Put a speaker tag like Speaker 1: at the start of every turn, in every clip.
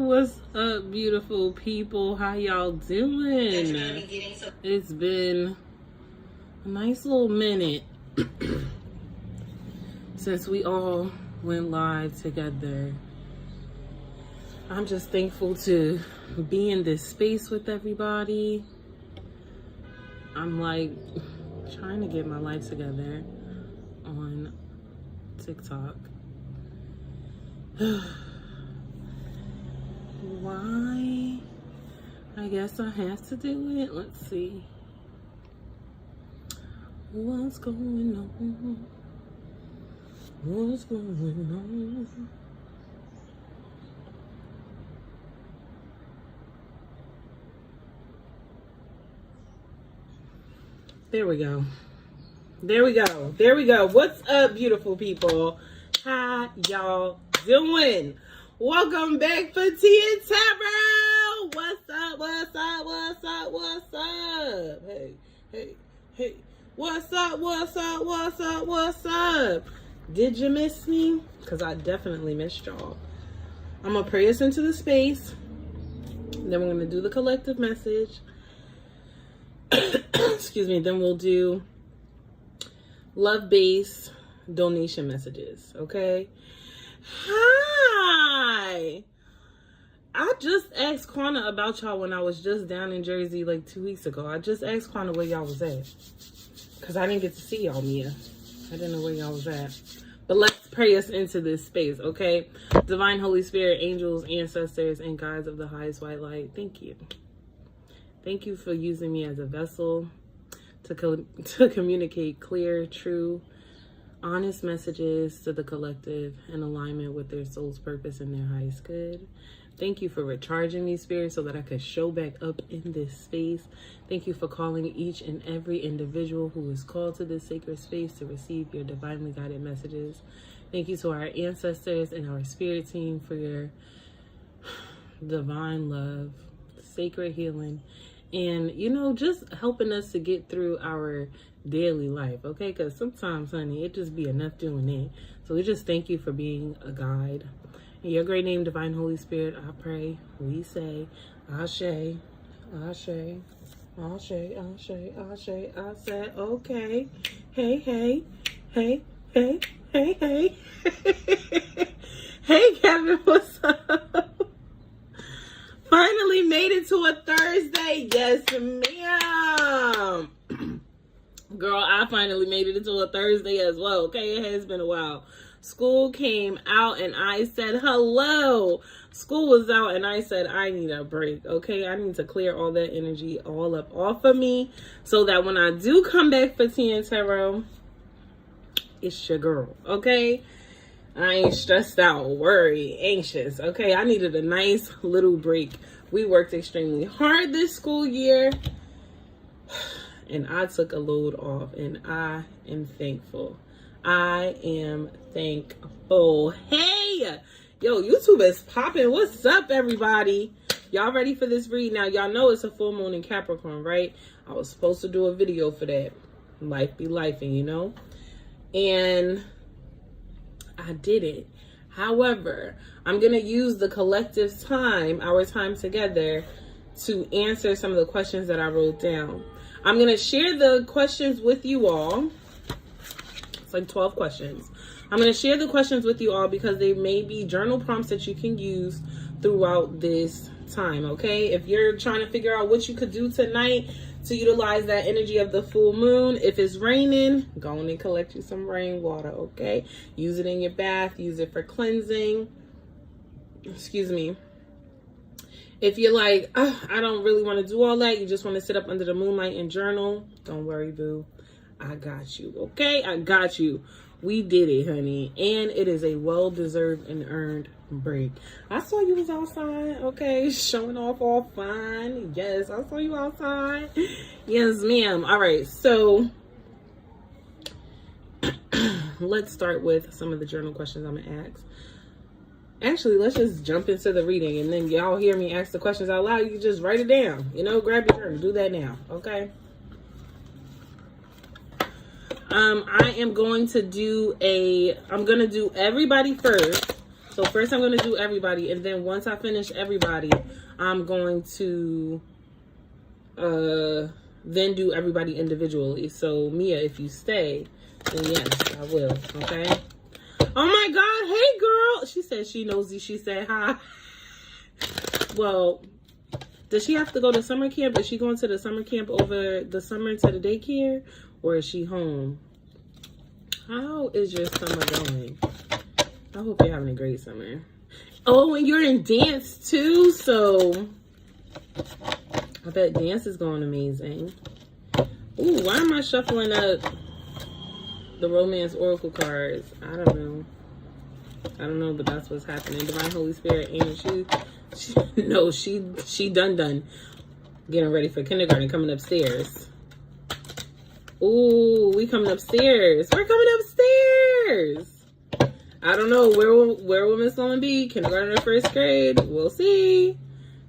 Speaker 1: What's up, beautiful people? How y'all doing? It's been a nice little minute since we all went live together. I'm just thankful to be in this space with everybody. I'm like trying to get my life together on TikTok. Why? I guess I have to do it. Let's see. What's going on? What's going on? There we go. There we go. There we go. What's up, beautiful people? How y'all doing? Welcome back for Tea and Tarot. What's up? What's up? What's up? What's up? Hey, hey, hey. What's up? What's up? What's up? What's up? Did you miss me? Because I definitely missed y'all. I'm going to pray us into the space. Then we're going to do the collective message. Excuse me. Then we'll do love-based donation messages. Okay? Hi! I just asked Quana about y'all when I was just down in Jersey like 2 weeks ago. I just asked Quana where y'all was at. Because I didn't get to see y'all, Mia. I didn't know where y'all was at. But let's pray us into this space, okay? Divine Holy Spirit, angels, ancestors, and guides of the highest white light, thank you. Thank you for using me as a vessel to communicate clear, true, honest messages to the collective in alignment with their soul's purpose and their highest good. Thank you for recharging me, Spirit, so that I could show back up in this space. Thank you for calling each and every individual who is called to this sacred space to receive your divinely guided messages. Thank you to our ancestors and our spirit team for your divine love, sacred healing, and, you know, just helping us to get through our daily life, okay? Because sometimes, honey, it just be enough doing it. So we just thank you for being a guide. In your great name, Divine Holy Spirit, I pray, we say, Ashe, Ashe, Ashe, Ashe, Ashe, Ashe, okay. Hey, hey, hey, hey, hey, hey. Hey, Kevin, what's up? Finally made it to a Thursday. Yes, ma'am. Girl, I finally made it into a Thursday as well. Okay, it has been a while. School came out and I said, hello. School was out and I said, I need a break. Okay, I need to clear all that energy all up off of me so that when I do come back for Tea and Tarot, it's your girl. Okay, I ain't stressed out, worried, anxious. Okay, I needed a nice little break. We worked extremely hard this school year and I took a load off and I am thankful. I am thankful. Hey, yo, YouTube is popping. What's up, everybody? Y'all ready for this read? Now, y'all know it's a full moon in Capricorn, right? I was supposed to do a video for that. Life be lifing, you know? And I did it. However, I'm going to use the collective time, our time together, to answer some of the questions that I wrote down. I'm going to share the questions with you all. It's like 12 questions. I'm going to share the questions with you all because they may be journal prompts that you can use throughout this time, okay? If you're trying to figure out what you could do tonight to utilize that energy of the full moon, if it's raining, go on and collect you some rainwater, okay? Use it in your bath. Use it for cleansing. Excuse me. If you're like, oh, I don't really want to do all that, you just want to sit up under the moonlight and journal, don't worry, boo. I got you, okay? I got you. We did it, honey. And it is a well-deserved and earned break. I saw you was outside, okay? Showing off all fine. Yes, I saw you outside. Yes, ma'am. All right, so let's start with some of the journal questions I'm going to ask. Actually, let's just jump into the reading. And then y'all hear me ask the questions out loud. You can just write it down. You know, grab your journal. Do that now, okay? I'm going to do everybody first So first I'm going to do everybody, and then once I finish everybody, I'm going to then do everybody individually. So Mia, if you stay, then yes, I will. Okay. Oh my God. Hey girl. She said she nosy. She said hi. Well, does she have to go to summer camp? Is she going to the summer camp over the summer to the daycare, or is she home? How is your summer going? I hope you're having a great summer. Oh, and you're in dance too, so I bet dance is going amazing. Ooh, why am I shuffling up the romance oracle cards? I don't know, but that's what's happening. Divine Holy Spirit, and she done getting ready for kindergarten, coming upstairs. Ooh, we coming upstairs. We're coming upstairs. I don't know where will Miss Loman be? Kindergarten or first grade? We'll see.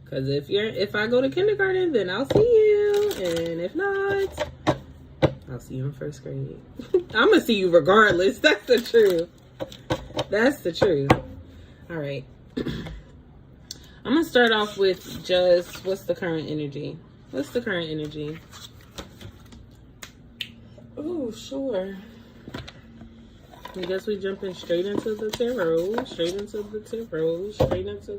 Speaker 1: Cause if I go to kindergarten, then I'll see you, and if not, I'll see you in first grade. I'm gonna see you regardless. That's the truth. That's the truth. All right. I'm gonna start off with just what's the current energy. What's the current energy? Oh, sure. I guess we jumping straight into the tarot. Straight into the tarot. Straight into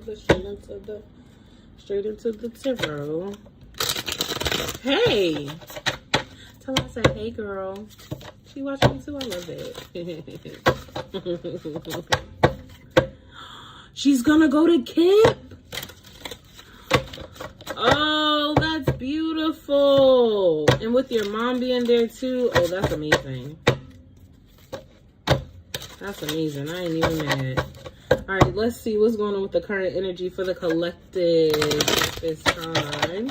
Speaker 1: the tarot. Hey! Tell her I said, hey girl. She watching me too. I love it. She's gonna go to camp. Oh, that's beautiful. And with your mom being there too. Oh, that's amazing. That's amazing. I ain't even mad. All right, let's see what's going on with the current energy for the collective this time.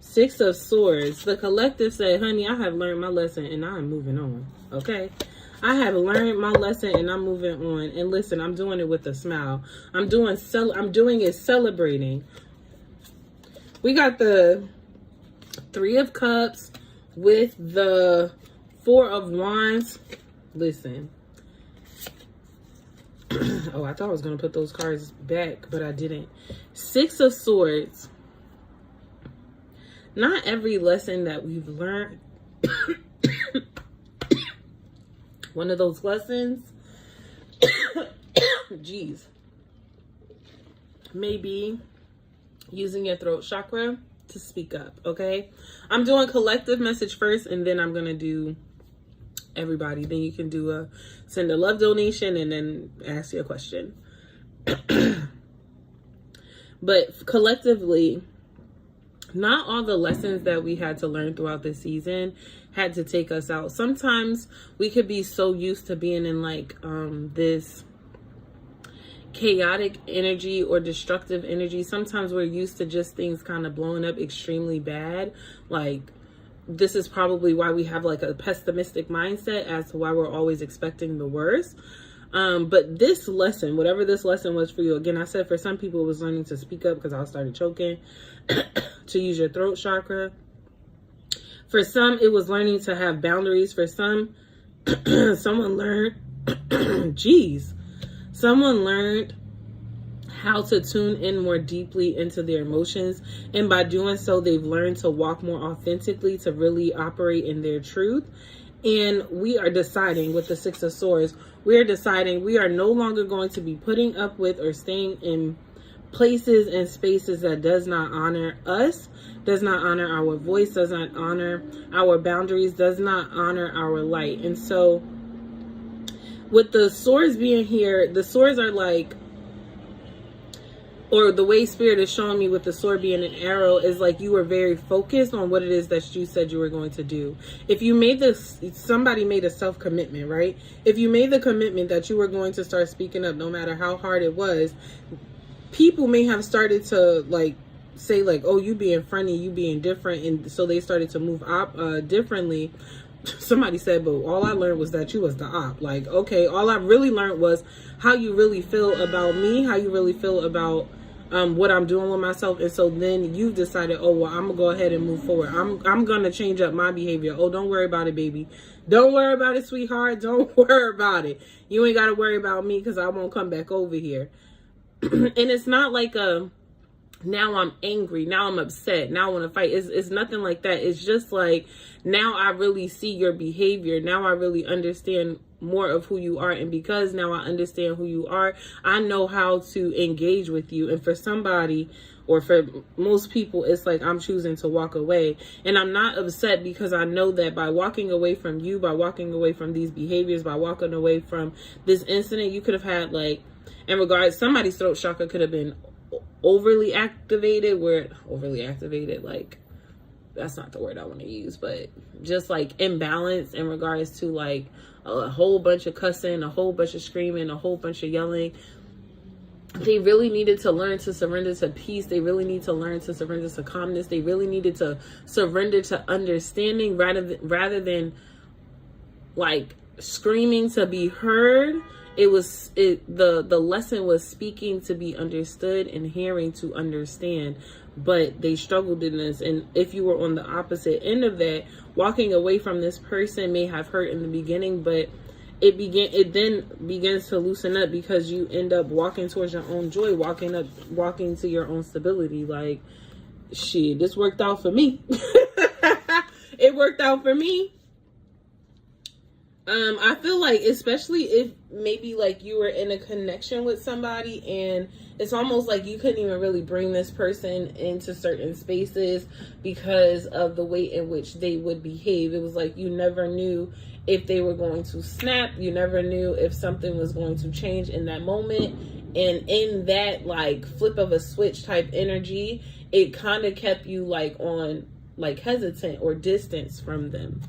Speaker 1: Six of Swords. The collective said, honey, I have learned my lesson and I'm moving on. Okay? I have learned my lesson and I'm moving on. And listen, I'm doing it with a smile. I'm doing it celebrating. We got the Three of Cups with the Four of Wands. Listen. Oh, I thought I was going to put those cards back, but I didn't. Six of Swords. Not every lesson that we've learned. One of those lessons. Jeez. Maybe using your throat chakra to speak up, okay? I'm doing collective message first, and then I'm gonna do everybody. Then you can do send a love donation and then ask your question. But collectively, not all the lessons that we had to learn throughout the season had to take us out. Sometimes we could be so used to being in like this chaotic energy or destructive energy. Sometimes we're used to just things kind of blowing up extremely bad. Like, this is probably why we have like a pessimistic mindset as to why we're always expecting the worst. But this lesson, whatever this lesson was for you, again, I said for some people it was learning to speak up because I started choking, to use your throat chakra. For some, it was learning to have boundaries. For some, someone learned, someone learned how to tune in more deeply into their emotions. And by doing so, they've learned to walk more authentically, to really operate in their truth. And we are deciding with the Six of Swords, we're deciding we are no longer going to be putting up with or staying in places and spaces that does not honor us, does not honor our voice, does not honor our boundaries, does not honor our light. And so with the swords being here, the swords are like, or the way Spirit is showing me with the sword being an arrow is like you were very focused on what it is that you said you were going to do. If you made this, somebody made a self-commitment, right? If you made the commitment that you were going to start speaking up no matter how hard it was, people may have started to like say like, oh, you being funny, you being different. And so they started to move up differently. Somebody said, but all I learned was that you was the op. Like, okay, all I really learned was how you really feel about me, how you really feel about what I'm doing with myself. And so then you've decided, oh, well, I'm gonna go ahead and move forward. I'm gonna change up my behavior. Oh, don't worry about it, baby. Don't worry about it, sweetheart. Don't worry about it. You ain't got to worry about me because I won't come back over here. And it's not like now I'm angry, now I'm upset, now I want to fight. It's nothing like that. It's just like, now I really see your behavior. Now I really understand more of who you are. And because now I understand who you are, I know how to engage with you. And for somebody, or for most people, it's like I'm choosing to walk away. And I'm not upset because I know that by walking away from you, by walking away from these behaviors, by walking away from this incident, you could have had, like, in regards, somebody's throat chakra could have been overly activated, like, that's not the word I want to use, but just like imbalance in regards to like a whole bunch of cussing, a whole bunch of screaming, a whole bunch of yelling. They really needed to learn to surrender to peace. They really need to learn to surrender to calmness. They really needed to surrender to understanding rather than like screaming to be heard. The lesson was speaking to be understood and hearing to understand, but they struggled in this. And if you were on the opposite end of that, walking away from this person may have hurt in the beginning, but it then begins to loosen up because you end up walking towards your own joy, walking to your own stability. Like, shit, this worked out for me. It worked out for me. I feel like, especially if maybe like you were in a connection with somebody and it's almost like you couldn't even really bring this person into certain spaces because of the way in which they would behave. It was like you never knew if they were going to snap. You never knew if something was going to change in that moment. And in that like flip of a switch type energy, it kind of kept you like on like hesitant or distance from them.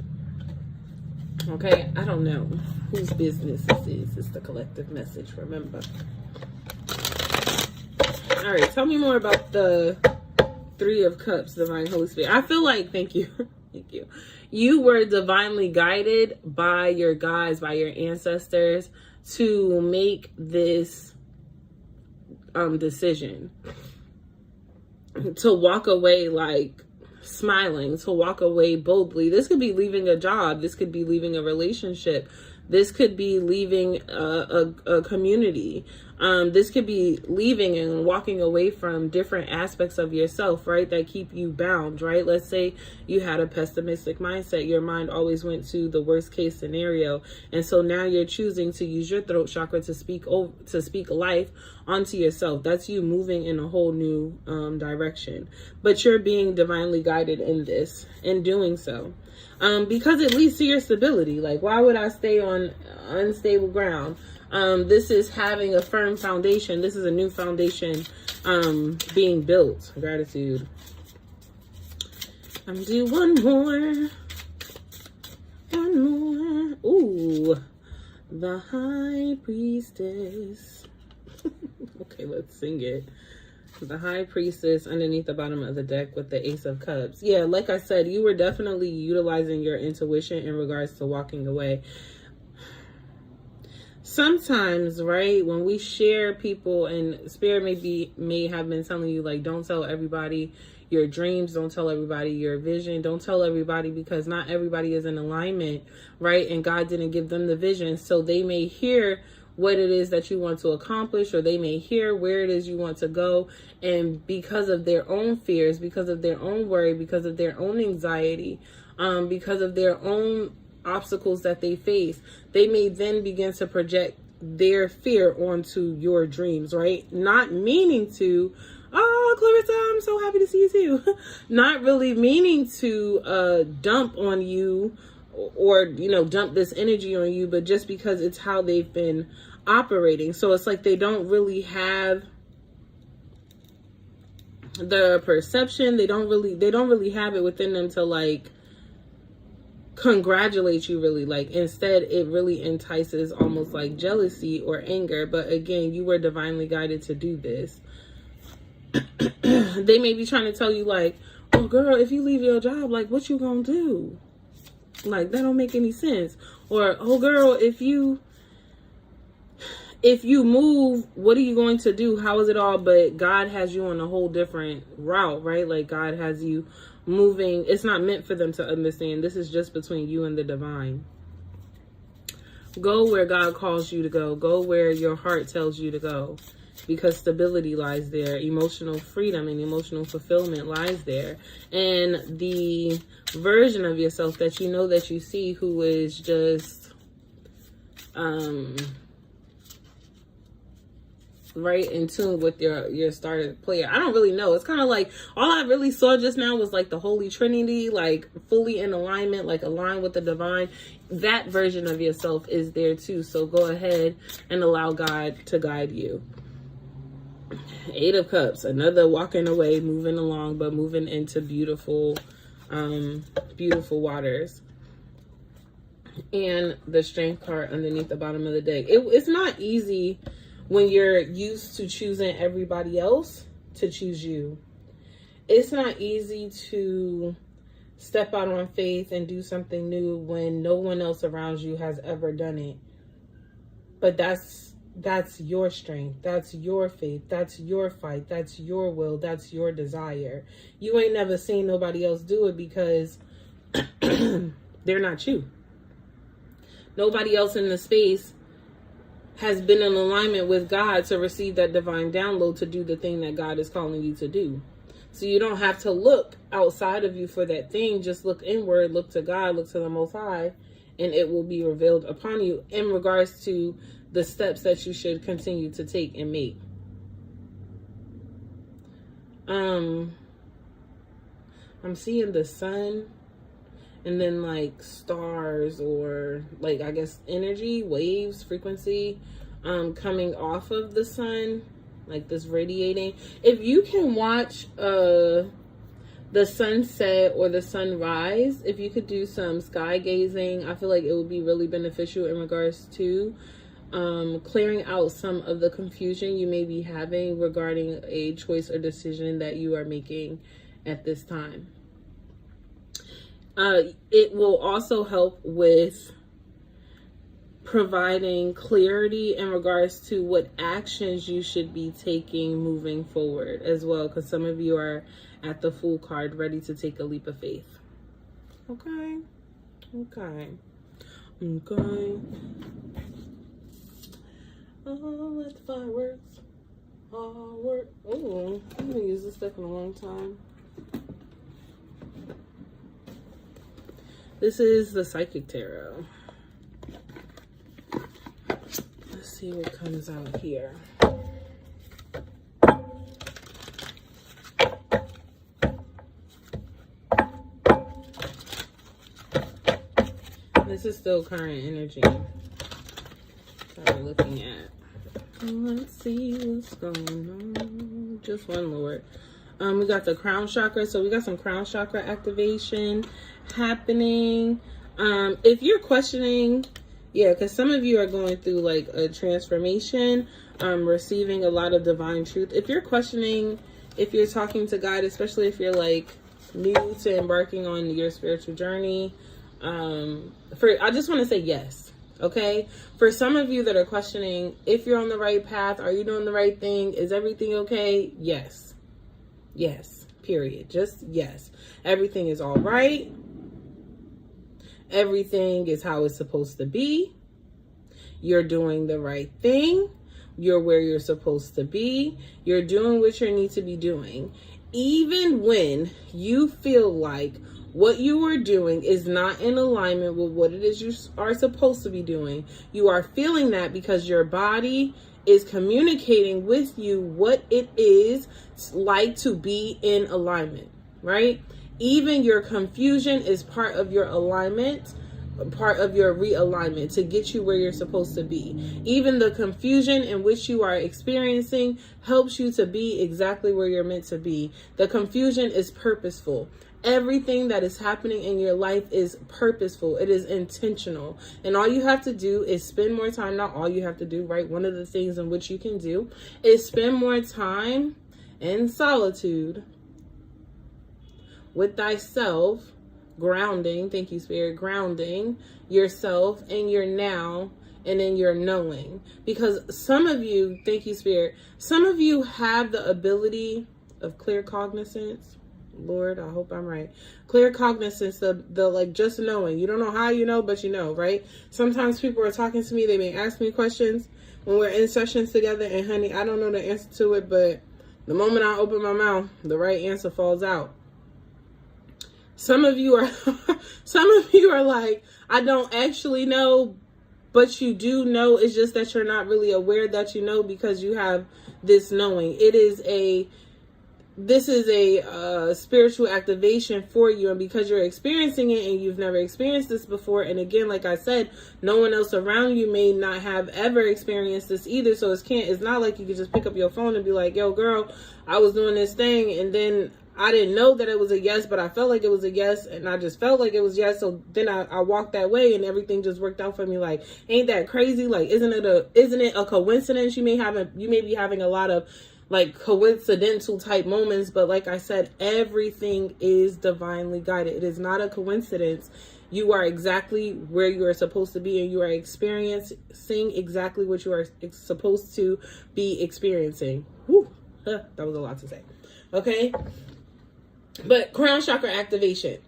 Speaker 1: Okay, I don't know whose business this is. It's the collective message, remember. All right, tell me more about the Three of Cups, Divine Holy Spirit. I feel like, thank you. Thank you. You were divinely guided by your guides, by your ancestors to make this decision. To walk away like smiling, to walk away boldly. This could be leaving a job. This could be leaving a relationship. This could be leaving a community. This could be leaving and walking away from different aspects of yourself, right? That keep you bound, right? Let's say you had a pessimistic mindset. Your mind always went to the worst case scenario. And so now you're choosing to use your throat chakra to speak life onto yourself. That's you moving in a whole new direction. But you're being divinely guided in this, in doing so. Because it leads to your stability. Like, why would I stay on unstable ground? This is having a firm foundation. This is a new foundation being built. Gratitude. I'm do one more. Ooh, the High Priestess. Okay, let's sing it. The High Priestess underneath the bottom of the deck with the Ace of Cups. Yeah, like I said, you were definitely utilizing your intuition in regards to walking away. Sometimes, right, when we share people, and Spirit may have been telling you, like, don't tell everybody your dreams, don't tell everybody your vision, don't tell everybody, because not everybody is in alignment, right? And God didn't give them the vision, so they may hear what it is that you want to accomplish, or they may hear where it is you want to go, and because of their own fears, because of their own worry, because of their own anxiety, because of their own obstacles that they face, they may then begin to project their fear onto your dreams, right? Not meaning to, oh, Clarissa, I'm so happy to see you too. Not really meaning to dump on you, or, you know, dump this energy on you, but just because it's how they've been operating. So it's like they don't really have the perception, they don't really have it within them to like congratulate you, really. Like, instead it really entices almost like jealousy or anger. But again, you were divinely guided to do this. They may be trying to tell you like, oh girl, if you leave your job, like, what you gonna do? Like, that don't make any sense. Or, oh girl, if you if you move, what are you going to do? How is it all? But God has you on a whole different route, right? Like God has you moving. It's not meant for them to understand. This is just between you and the divine. Go where God calls you to go. Go where your heart tells you to go. Because stability lies there. Emotional freedom and emotional fulfillment lies there. And the version of yourself that you know that you see who is just right in tune with your starter player. I don't really know. It's kind of like all I really saw just now was like the Holy Trinity, like fully in alignment, like aligned with the divine. That version of yourself is there too. So go ahead and allow God to guide you. 8 of Cups, another walking away, moving along, but moving into beautiful, beautiful waters. And the Strength card underneath the bottom of the deck. It's not easy when you're used to choosing everybody else to choose you. It's not easy to step out on faith and do something new when no one else around you has ever done it. But that's your strength. That's your faith. That's your fight. That's your will. That's your desire. You ain't never seen nobody else do it because they're not you. Nobody else in the space has been in alignment with God to receive that divine download to do the thing that God is calling you to do. So you don't have to look outside of you for that thing. Just look inward, look to God, look to the Most High, and it will be revealed upon you in regards to the steps that you should continue to take and make. I'm seeing the sun and then like stars or like, I guess, energy, waves, frequency, coming off of the sun, like this radiating. If you can watch, the sunset or the sunrise, if you could do some sky gazing, I feel like it would be really beneficial in regards to clearing out some of the confusion you may be having regarding a choice or decision that you are making at this time. It will also help with providing clarity in regards to what actions you should be taking moving forward as well, because some of you are at the Fool card, ready to take a leap of faith. Okay. Oh, let the fireworks all work. Oh, I haven't used this deck in a long time. This is the Psychic Tarot. Let's see what comes out here. This is still current energy that we're looking at. Let's see what's going on. Just one, Lord. We got the crown chakra. So we got some crown chakra activation happening. If you're questioning, because some of you are going through like a transformation, receiving a lot of divine truth. If you're questioning, if you're talking to God, especially if you're like new to embarking on your spiritual journey, I just want to say yes. Okay. For some of you that are questioning if you're on the right path, are you doing the right thing? Is everything okay? Yes. Yes. Period. Just yes. Everything is all right. Everything is how it's supposed to be. You're doing the right thing. You're where you're supposed to be. You're doing what you need to be doing. Even when you feel like what you are doing is not in alignment with what it is you are supposed to be doing, you are feeling that because your body is communicating with you what it is like to be in alignment, right? Even your confusion is part of your alignment, part of your realignment to get you where you're supposed to be. Even the confusion in which you are experiencing helps you to be exactly where you're meant to be. The confusion is purposeful. Everything that is happening in your life is purposeful. It is intentional. And all you have to do is spend more time. Not all you have to do, right? One of the things in which you can do is spend more time in solitude with thyself, grounding, thank you, Spirit, grounding yourself in your now and in your knowing. Because some of you, thank you, Spirit, some of you have the ability of clear cognizance. Lord, I hope I'm right. Clear cognizance, the like just knowing. You don't know how you know, but you know, right? Sometimes people are talking to me, they may ask me questions when we're in sessions together, and honey, I don't know the answer to it, but the moment I open my mouth, the right answer falls out. Some of you are like, I don't actually know, but you do know. It's just that you're not really aware that you know, because you have this knowing. This is a spiritual activation for you, and because you're experiencing it and you've never experienced this before, and again, like I said, no one else around you may not have ever experienced this either, so it's not like you can just pick up your phone and be like, yo girl, I was doing this thing and then I didn't know that it was a yes, but I felt like it was a yes, and I just felt like it was yes, so then I walked that way and everything just worked out for me. Like, ain't that crazy? Like, isn't it a coincidence? You may be having a lot of like coincidental type moments, but like I said, everything is divinely guided. It is not a coincidence. You are exactly where you are supposed to be, and you are experiencing exactly what you are supposed to be experiencing. Whew, that was a lot to say. Okay, but crown chakra activation.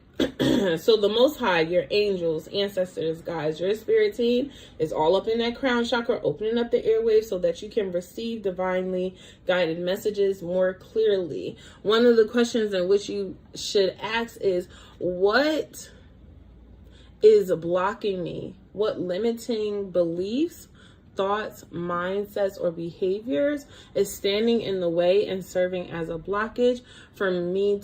Speaker 1: So the Most High, your angels, ancestors, guides, your spirit team is all up in that crown chakra, opening up the airwaves so that you can receive divinely guided messages more clearly. One of the questions in which you should ask is, what is blocking me? What limiting beliefs, thoughts, mindsets, or behaviors is standing in the way and serving as a blockage for me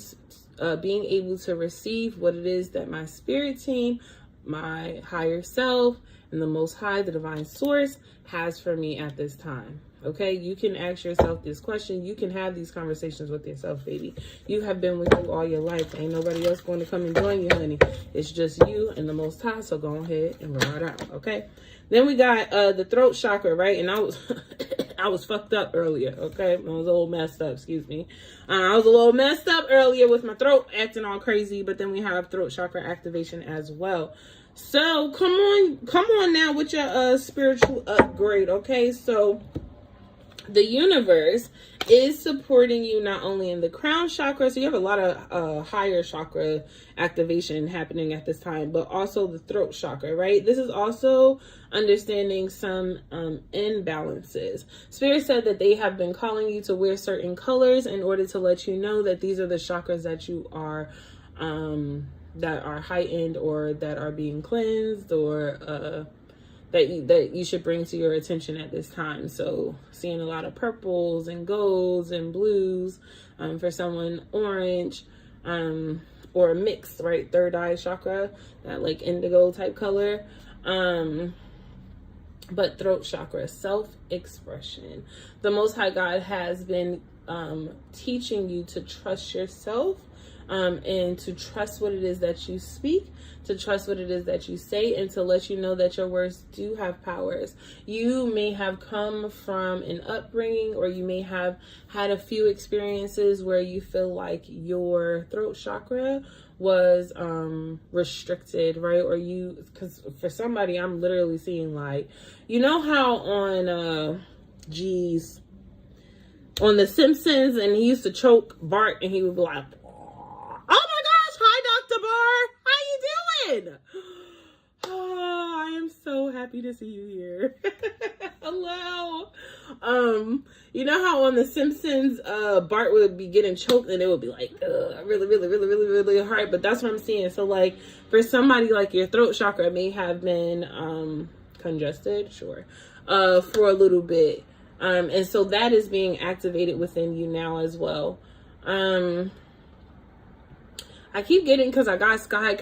Speaker 1: being able to receive what it is that my spirit team, my higher self, and the Most High, the divine source, has for me at this time? Okay, you can ask yourself this question. You can have these conversations with yourself, baby. You have been with you all your life. Ain't nobody else going to come and join you, honey. It's just you and the Most High, so go ahead and ride out, okay? Then we got the throat chakra, right? And I was fucked up earlier, okay? I was a little messed up, excuse me. I was a little messed up earlier with my throat acting all crazy, but then we have throat chakra activation as well. So come on now with your spiritual upgrade, okay? So the universe is supporting you not only in the crown chakra, so you have a lot of higher chakra activation happening at this time, but also the throat chakra, right? This is also understanding some imbalances. Spirit said that they have been calling you to wear certain colors in order to let you know that these are the chakras that you are that are heightened, or that are being cleansed, or that you should bring to your attention at this time. So seeing a lot of purples and golds and blues, for someone orange, or mixed, right? Third eye chakra, that like indigo type color. But throat chakra, self-expression. The Most High God has been teaching you to trust yourself, and to trust what it is that you speak, to trust what it is that you say, and to let you know that your words do have powers. You may have come from an upbringing, or you may have had a few experiences where you feel like your throat chakra was restricted, right? Or because for somebody, I'm literally seeing like, you know how on on The Simpsons, and he used to choke Bart, and he would be like, "Oh my gosh, hi Dr. Barr, how you doing? Oh, I am so happy to see you here." Hello. You know how on The Simpsons, Bart would be getting choked, and it would be like, really, really, really, really, really hard. But that's what I'm seeing. So like, for somebody, like your throat chakra may have been congested, sure, for a little bit. And so that is being activated within you now as well. I keep getting, because I got sky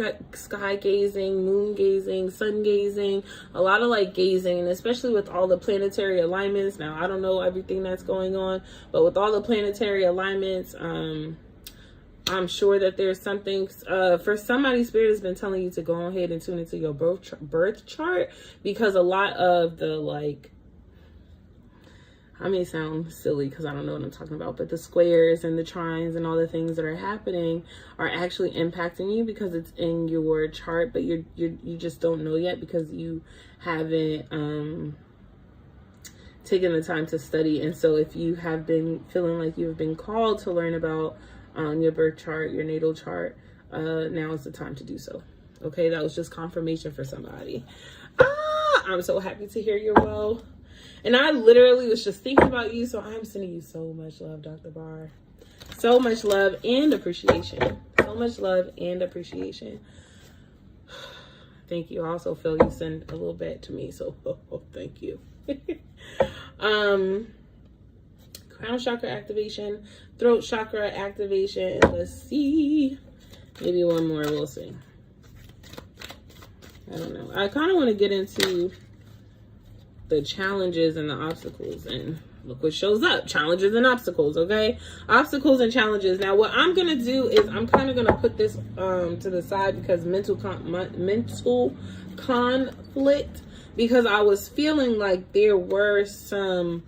Speaker 1: gazing, moon gazing, sun gazing, a lot of like gazing, and especially with all the planetary alignments. Now, I don't know everything that's going on, but with all the planetary alignments, I'm sure that there's something, for somebody, Spirit has been telling you to go ahead and tune into your birth chart, because a lot of the like, I may sound silly because I don't know what I'm talking about, but the squares and the trines and all the things that are happening are actually impacting you because it's in your chart, but you just don't know yet because you haven't taken the time to study. And so if you have been feeling like you've been called to learn about your birth chart, your natal chart, now is the time to do so. Okay, that was just confirmation for somebody. I'm so happy to hear you're well. And I literally was just thinking about you, so I'm sending you so much love, Dr. Barr. So much love and appreciation. So much love and appreciation. Thank you. I also feel you send a little bit to me, so thank you. Crown chakra activation, throat chakra activation. Let's see. Maybe one more, we'll see. I don't know. I kind of want to get into the challenges and the obstacles, and look what shows up. Challenges and obstacles. Okay, obstacles and challenges. Now what I'm gonna do is I'm kind of gonna put this to the side because mental conflict, because I was feeling like there were some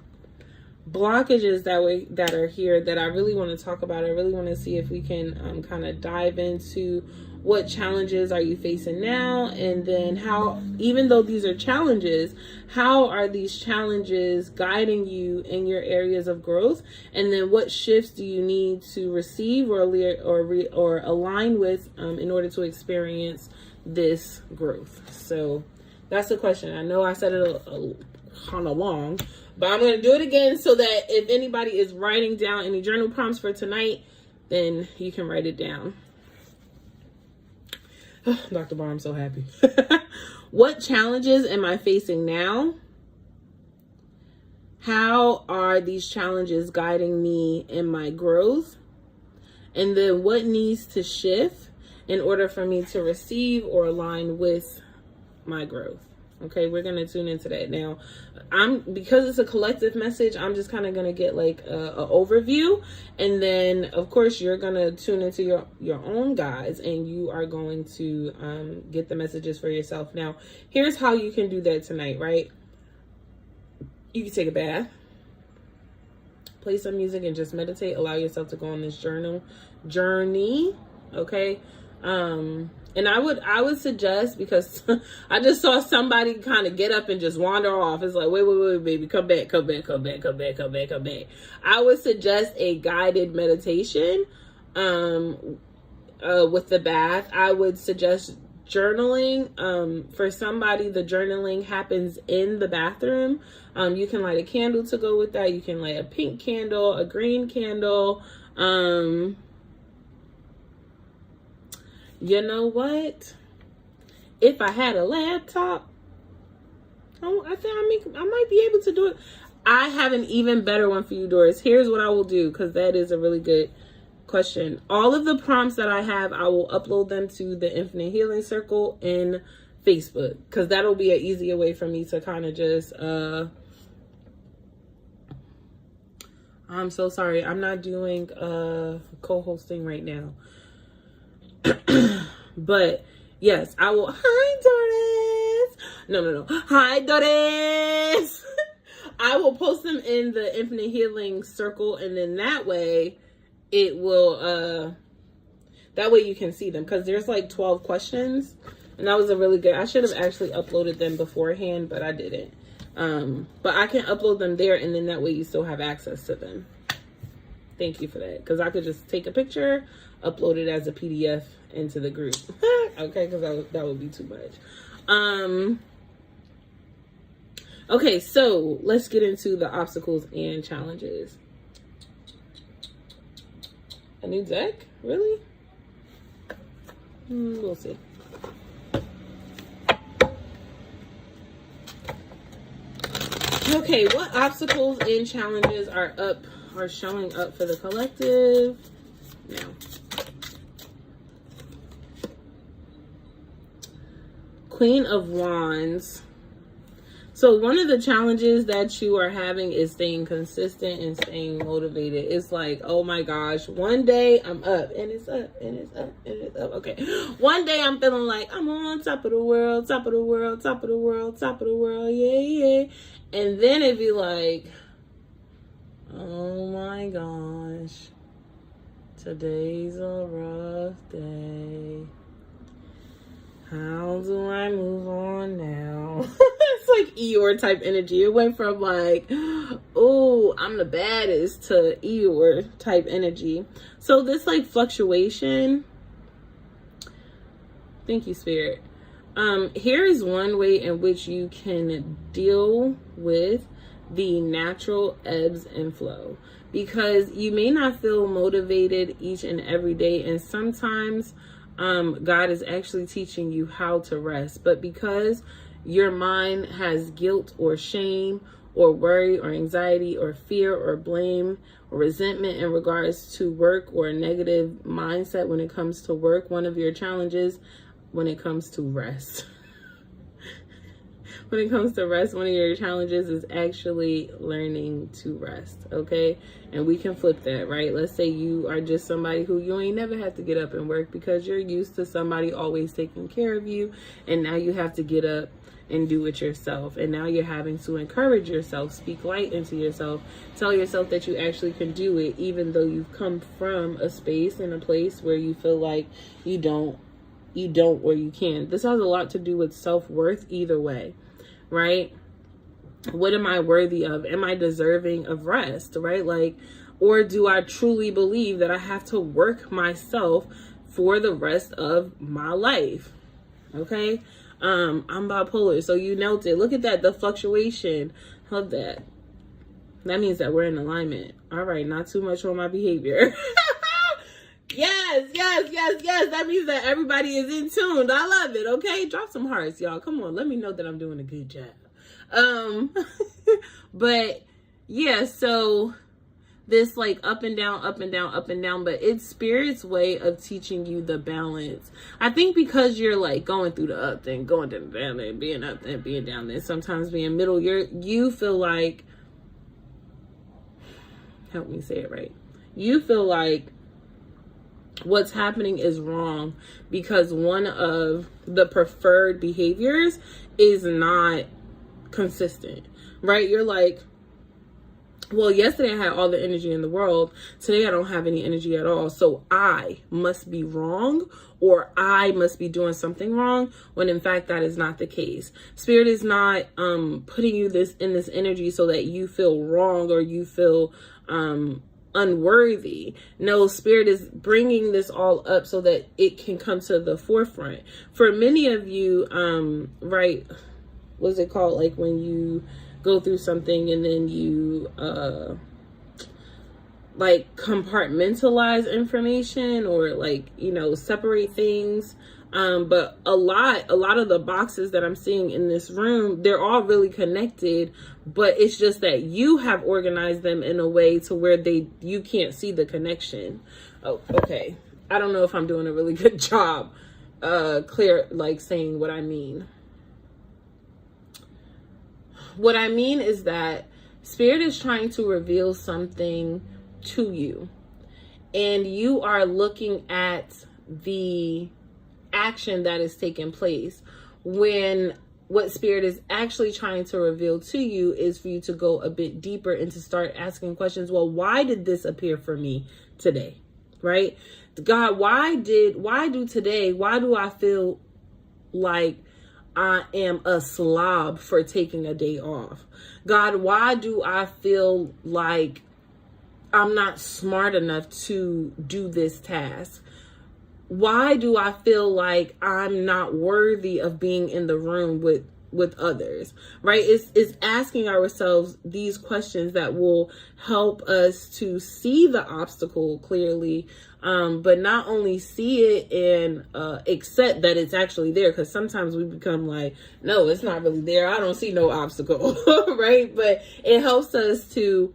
Speaker 1: blockages that are here that I really want to talk about. I really want to see if we can kind of dive into what challenges are you facing now, and then how, even though these are challenges, how are these challenges guiding you in your areas of growth, and then what shifts do you need to receive or align with in order to experience this growth. So that's the question. I know I said it a kind of long, but I'm going to do it again so that if anybody is writing down any journal prompts for tonight, then you can write it down. Dr. Barr, I'm so happy. What challenges am I facing now? How are these challenges guiding me in my growth? And then what needs to shift in order for me to receive or align with my growth? Okay, we're going to tune into that. Now, because it's a collective message, I'm just kind of going to get like a overview. And then, of course, you're going to tune into your own guides, and you are going to get the messages for yourself. Now, here's how you can do that tonight, right? You can take a bath, play some music, and just meditate. Allow yourself to go on this journey, okay? And I would suggest, because I just saw somebody kind of get up and just wander off. It's like, wait, baby, come back. I would suggest a guided meditation with the bath. I would suggest journaling. For somebody, the journaling happens in the bathroom. You can light a candle to go with that. You can light a pink candle, a green candle. You know what? If I had a laptop, I think I might be able to do it. I have an even better one for you, Doris. Here's what I will do, because that is a really good question. All of the prompts that I have, I will upload them to the Infinite Healing Circle in Facebook, because that'll be an easier way for me to kind of just I'm so sorry. I'm not doing co-hosting right now. But yes, I will. Hi, Doris. No. Hi, Doris. I will post them in the Infinite Healing Circle, and then that way it will that way you can see them, because there's like 12 questions, and that was a really good. I should have actually uploaded them beforehand, but I didn't. But I can upload them there, and then that way you still have access to them. Thank you for that, because I could just take a picture, upload it as a PDF into the group. Okay, because that would be too much. Okay, so let's get into the obstacles and challenges. A new deck? Really? We'll see. Okay, what obstacles and challenges are showing up for the collective now? Queen of Wands. So one of the challenges that you are having is staying consistent and staying motivated. It's like, oh my gosh, one day I'm up and it's up and it's up and it's up. Okay. One day I'm feeling like I'm on top of the world, top of the world, top of the world, top of the world. Yeah. And then it'd be like, Oh my gosh. Today's a rough day. How do I move on now? It's like Eeyore type energy. It went from like, oh, I'm the baddest to Eeyore type energy. So this like fluctuation. Thank you, Spirit. Here is one way in which you can deal with the natural ebbs and flow, because you may not feel motivated each and every day, and sometimes God is actually teaching you how to rest, but because your mind has guilt or shame or worry or anxiety or fear or blame or resentment in regards to work, or a negative mindset when it comes to work, one of your challenges when it comes to rest when it comes to rest, one of your challenges is actually learning to rest, okay? And we can flip that, right? Let's say you are just somebody who you ain't never have to get up and work because you're used to somebody always taking care of you, and now you have to get up and do it yourself. And now you're having to encourage yourself, speak light into yourself, tell yourself that you actually can do it, even though you've come from a space and a place where you feel like you don't or you can. This has a lot to do with self-worth either way, right? What am I worthy of? Am I deserving of rest, right? Like, or do I truly believe that I have to work myself for the rest of my life? Okay. I'm bipolar, so you knelt it. Look at that, the fluctuation. Love that. That means that we're in alignment. All right, not too much on my behavior. Yes. That means that everybody is in tune. I love it. Okay, drop some hearts, y'all. Come on, let me know that I'm doing a good job. But yeah, so this like up and down, but it's Spirit's way of teaching you the balance. I think because you're like going through the up thing, going to the down there, being up there, being down there, sometimes being middle, you feel like, help me say it right. You feel like what's happening is wrong because one of the preferred behaviors is not consistent, right? You're like, well, yesterday I had all the energy in the world. Today I don't have any energy at all. So I must be wrong, or I must be doing something wrong, when in fact that is not the case. Spirit is not putting you in this energy so that you feel wrong or you feel unworthy. No, Spirit is bringing this all up so that it can come to the forefront. For many of you, right, what's it called? Like when you go through something and then you like compartmentalize information, or like, you know, separate things. But a lot of the boxes that I'm seeing in this room, they're all really connected, but it's just that you have organized them in a way to where you can't see the connection. Oh, okay. I don't know if I'm doing a really good job, like saying what I mean. What I mean is that Spirit is trying to reveal something to you, and you are looking at the action that is taking place, when what Spirit is actually trying to reveal to you is for you to go a bit deeper and to start asking questions. Well, why did this appear for me today? Right? God, why do I feel like I am a slob for taking a day off? God, why do I feel like I'm not smart enough to do this task? Why do I feel like I'm not worthy of being in the room with others, right? It's asking ourselves these questions that will help us to see the obstacle clearly, but not only see it and accept that it's actually there, because sometimes we become like, no, it's not really there. I don't see no obstacle, right? But it helps us to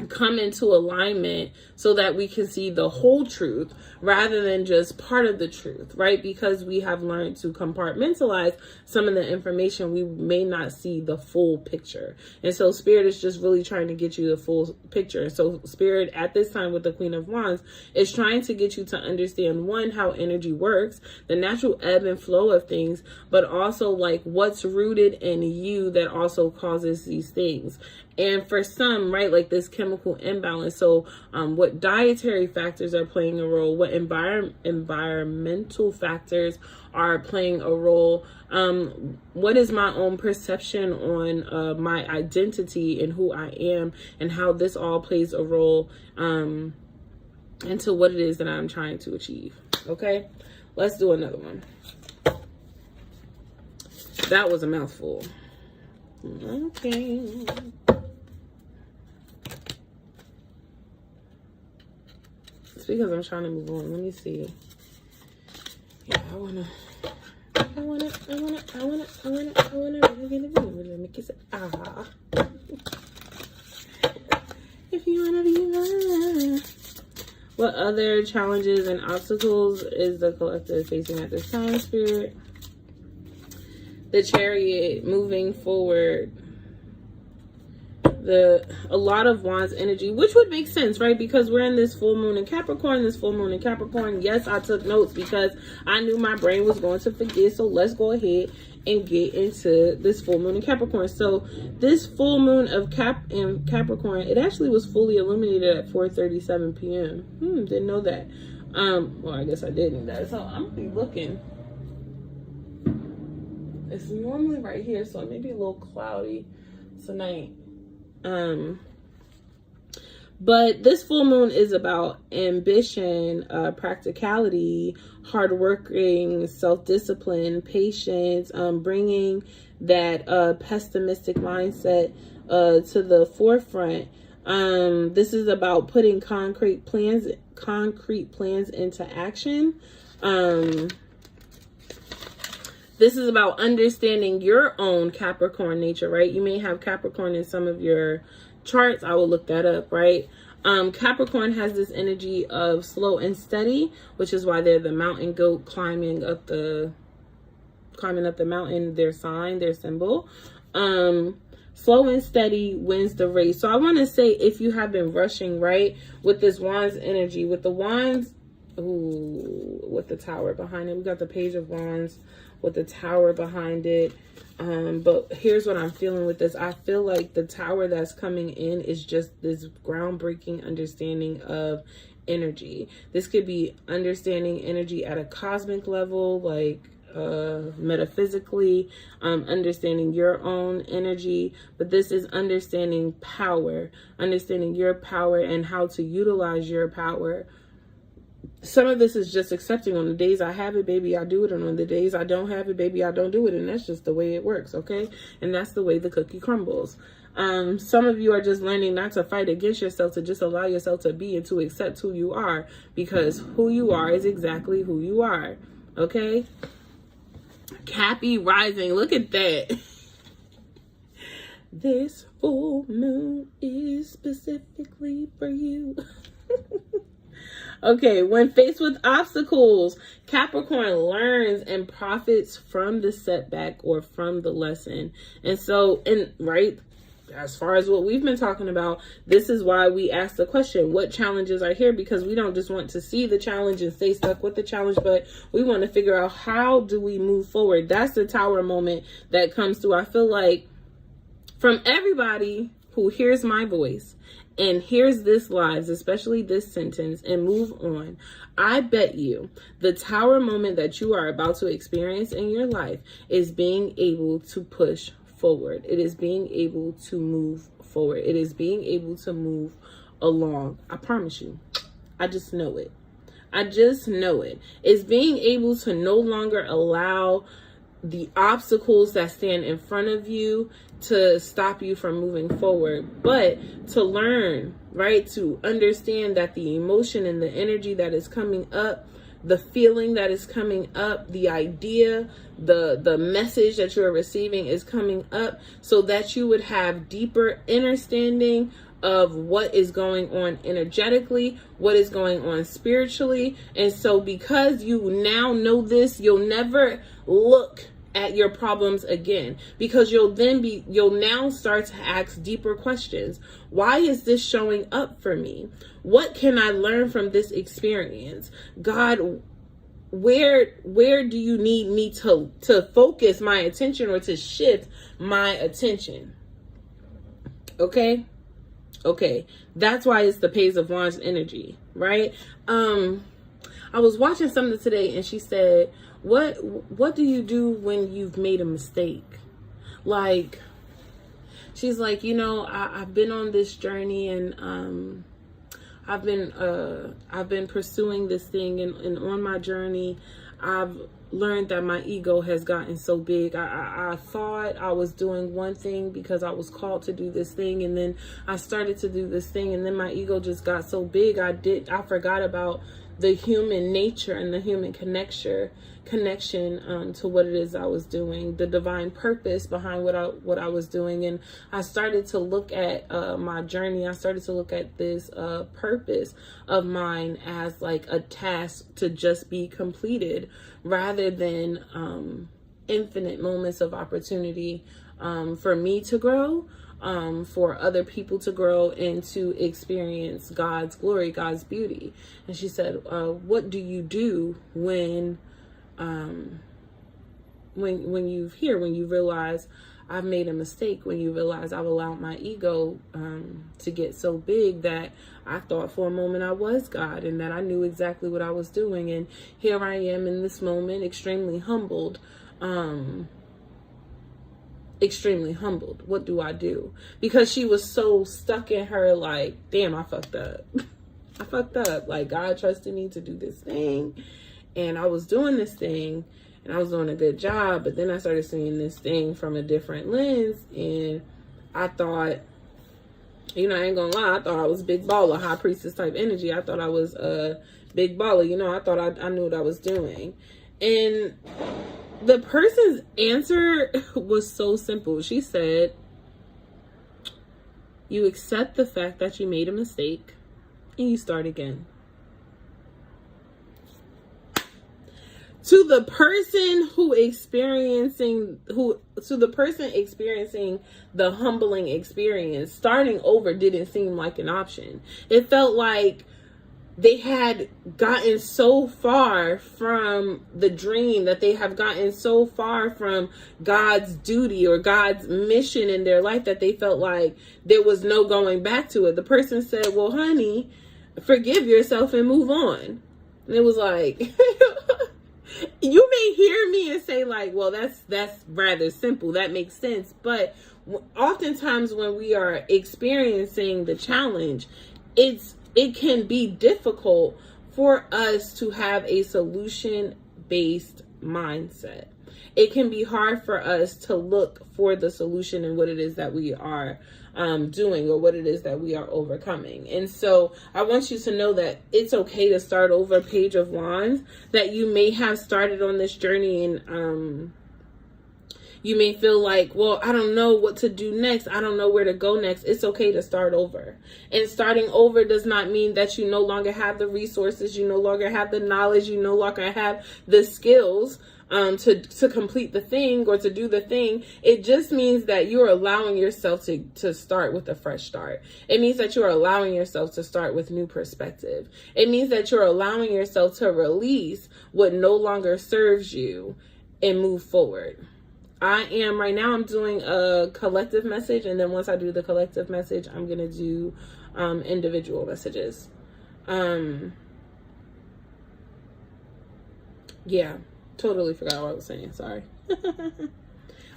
Speaker 1: come into alignment so that we can see the whole truth rather than just part of the truth, right? Because we have learned to compartmentalize some of the information, we may not see the full picture. And so Spirit is just really trying to get you the full picture. And so Spirit at this time with the Queen of Wands is trying to get you to understand, one, how energy works, the natural ebb and flow of things, but also like what's rooted in you that also causes these things. And for some, right, like this chemical imbalance. So what dietary factors are playing a role, what environmental factors are playing a role, what is my own perception on my identity and who I am, and how this all plays a role into what it is that I'm trying to achieve. Okay, let's do another one. That was a mouthful. Okay. It's because I'm trying to move on. Let me see. Yeah, I wanna really make it say, ah. If you wanna be mine. What other challenges and obstacles is the collective facing at this time, Spirit? The Chariot, moving forward. A lot of Wands energy, which would make sense, right? Because we're in this full moon in Capricorn, Yes, I took notes because I knew my brain was going to forget. So let's go ahead and get into this full moon in Capricorn. So this full moon of Capricorn, it actually was fully illuminated at 4:37 p.m. Didn't know that. Well, I guess I didn't know that. So I'm gonna be looking. It's normally right here, so it may be a little cloudy tonight. But this full moon is about ambition, practicality, hard working, self-discipline, patience, bringing that pessimistic mindset to the forefront. This is about putting concrete plans into action. This is about understanding your own Capricorn nature, right? You may have Capricorn in some of your charts. I will look that up, right? Capricorn has this energy of slow and steady, which is why they're the mountain goat climbing up the mountain, their sign, their symbol. Slow and steady wins the race. So I want to say, if you have been rushing, right, with this Wands energy, with the Wands, with the Tower behind it. We got the Page of Wands with the Tower behind it. But here's what I'm feeling with this. I feel like the Tower that's coming in is just this groundbreaking understanding of energy. This could be understanding energy at a cosmic level, like metaphysically, understanding your own energy. But this is understanding power, understanding your power and how to utilize your power. Some of this is just accepting, on the days I have it, baby, I do it. And on the days I don't have it, baby, I don't do it. And that's just the way it works, okay? And that's the way the cookie crumbles. Some of you are just learning not to fight against yourself, to just allow yourself to be and to accept who you are, because who you are is exactly who you are, okay? Cappy rising, look at that. This full moon is specifically for you. Okay, when faced with obstacles, Capricorn learns and profits from the setback or from the lesson. And so, right, as far as what we've been talking about, this is why we ask the question, what challenges are here? Because we don't just want to see the challenge and stay stuck with the challenge, but we want to figure out, how do we move forward? That's the Tower moment that comes through. I feel like from everybody who hears my voice and hears this live, especially this sentence, and move on, I bet you the Tower moment that you are about to experience in your life is being able to push forward. It is being able to move forward. It is being able to move along. I promise you. I just know it. I just know it. It's being able to no longer allow the obstacles that stand in front of you to stop you from moving forward, but to learn, right, to understand that the emotion and the energy that is coming up, the feeling that is coming up, the idea, the message that you're receiving is coming up, so that you would have deeper understanding of what is going on energetically, what is going on spiritually. And so because you now know this, you'll never look at your problems again, because you'll now start to ask deeper questions. Why is this showing up for me? What can I learn from this experience? God, where do you need me to focus my attention or to shift my attention? Okay? Okay. That's why it's the Page of Wands energy, right? I was watching something today and she said, what do you do when you've made a mistake? Like, she's like, you know, I've been on this journey and I've been pursuing this thing, and on my journey I've learned that my ego has gotten so big. I thought I was doing one thing because I was called to do this thing, and then I started to do this thing, and then my ego just got so big I forgot about the human nature and the human connection to what it is I was doing, the divine purpose behind what I was doing. And I started to look at my journey. I started to look at this purpose of mine as like a task to just be completed, rather than infinite moments of opportunity for me to grow, for other people to grow and to experience God's glory, God's beauty. And she said, what do you do when you realize I've made a mistake, when you realize I've allowed my ego to get so big that I thought for a moment I was God and that I knew exactly what I was doing, and here I am in this moment, extremely humbled. What do I do? Because she was so stuck in her, like, damn, I fucked up. I fucked up. Like, God trusted me to do this thing, and I was doing this thing, and I was doing a good job, but then I started seeing this thing from a different lens, and I thought, you know, I ain't gonna lie, I thought I was big baller, high priestess type energy. I thought I was a big baller, you know, I thought I knew what I was doing. And the person's answer was so simple. She said, you accept the fact that you made a mistake and you start again. To the person experiencing the humbling experience, starting over didn't seem like an option. It felt like they had gotten so far from the dream, that they have gotten so far from God's duty or God's mission in their life, that they felt like there was no going back to it. The person said, well, honey, forgive yourself and move on. And it was like, you may hear me and say like, well, that's rather simple. That makes sense. But oftentimes when we are experiencing the challenge, it can be difficult for us to have a solution-based mindset. It can be hard for us to look for the solution in what it is that we are doing or what it is that we are overcoming. And so I want you to know that it's okay to start over, Page of Wands, that you may have started on this journey and you may feel like, well, I don't know what to do next. I don't know where to go next. It's okay to start over. And starting over does not mean that you no longer have the resources, you no longer have the knowledge, you no longer have the skills to complete the thing or to do the thing. It just means that you're allowing yourself to start with a fresh start. It means that you're allowing yourself to start with new perspective. It means that you're allowing yourself to release what no longer serves you and move forward. Right now I'm doing a collective message, and then once I do the collective message, I'm going to do individual messages. Yeah, totally forgot what I was saying. Sorry.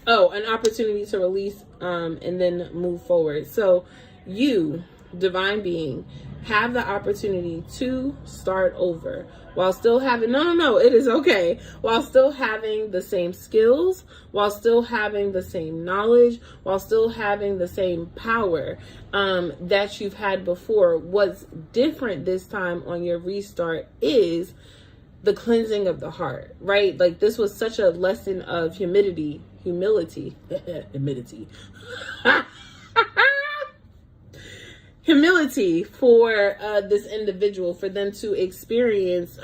Speaker 1: Oh, an opportunity to release and then move forward. So you, divine being, have the opportunity to start over while still having, it is okay, while still having the same skills, while still having the same knowledge, while still having the same power that you've had before. What's different this time on your restart is the cleansing of the heart, right? Like, this was such a lesson of humility, humility for this individual, for them to experience,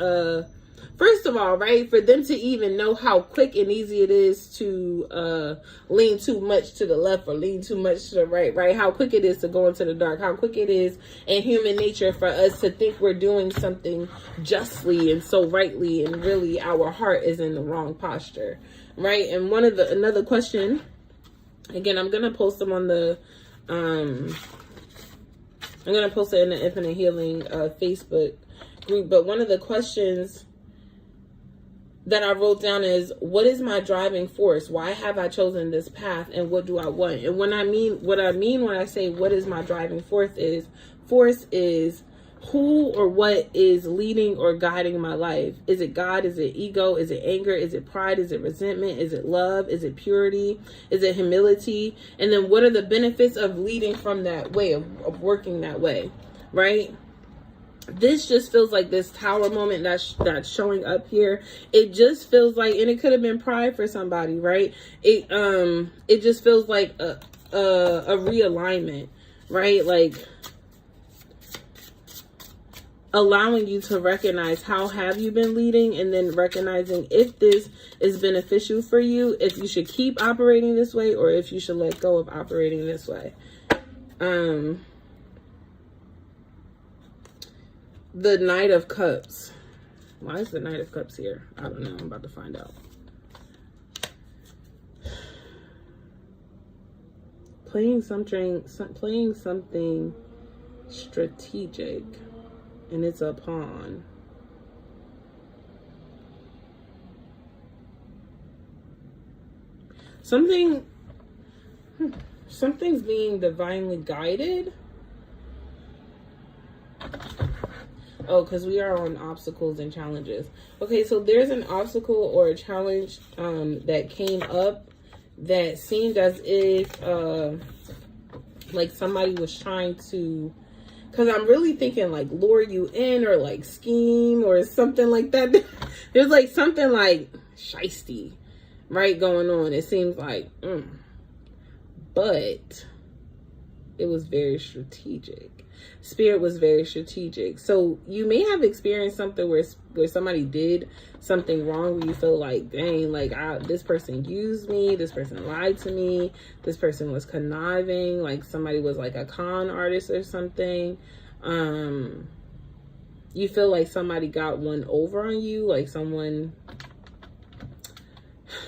Speaker 1: first of all, right, for them to even know how quick and easy it is to lean too much to the left or lean too much to the right? How quick it is to go into the dark, how quick it is in human nature for us to think we're doing something justly and so rightly, and really our heart is in the wrong posture, right? And another question, again, I'm going to post them on the I'm going to post it in the Infinite Healing Facebook group. But one of the questions that I wrote down is, what is my driving force? Why have I chosen this path? And what do I want? And what I mean when I say what is my driving force is who or what is leading or guiding my life. Is it God? Is it ego? Is it anger? Is it pride? Is it resentment? Is it love? Is it purity? Is it humility? And then what are the benefits of leading from that way, of working that way, right? This just feels like this tower moment that's showing up here. It just feels like, and it could have been pride for somebody, right? It just feels like a realignment, right? Like allowing you to recognize how have you been leading, and then recognizing if this is beneficial for you, if you should keep operating this way, or if you should let go of operating this way. The Knight of Cups. Why is the Knight of Cups here? I don't know. I'm about to find out. Playing something strategic, and it's a pawn. Something's being divinely guided. Oh, because we are on obstacles and challenges. Okay, so there's an obstacle or a challenge that came up that seemed as if like somebody was trying to, because I'm really thinking like lure you in, or like scheme or something like that. There's like something like shisty, right, going on. It seems like, but it was very strategic. Spirit was very strategic. So you may have experienced something where somebody did something wrong, where you feel like, dang, like this person used me, this person lied to me, this person was conniving, like somebody was like a con artist or something. You feel like somebody got one over on you, like someone,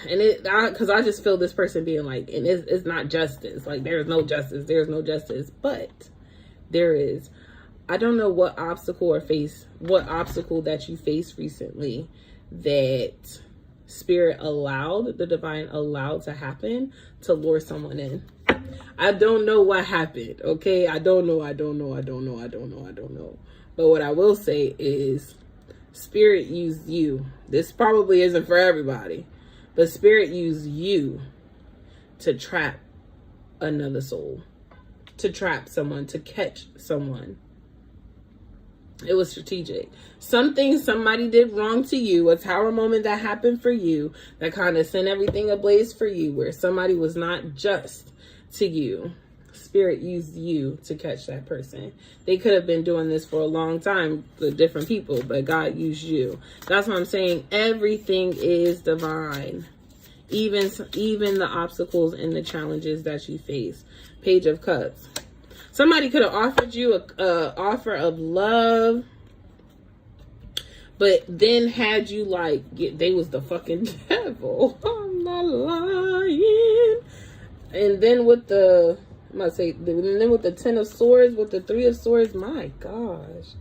Speaker 1: and because I just feel this person being like, and it's not justice, like there's no justice, but there is. I don't know what obstacle that you faced recently that Spirit allowed, the divine allowed to happen to lure someone in. I don't know what happened, okay? I don't know. But what I will say is Spirit used you. This probably isn't for everybody, but Spirit used you to trap another soul, to trap someone, to catch someone. It was strategic. Something somebody did wrong to you, a tower moment that happened for you, that kind of sent everything ablaze for you, where somebody was not just to you. Spirit used you to catch that person. They could have been doing this for a long time with different people, but God used you. That's what I'm saying. Everything is divine. Even the obstacles and the challenges that you face. Page of Cups. Somebody could have offered you a offer of love, but then had you like, they was the fucking devil. I'm not lying. And then with the, then with the 10 of Swords, with the 3 of Swords, my gosh.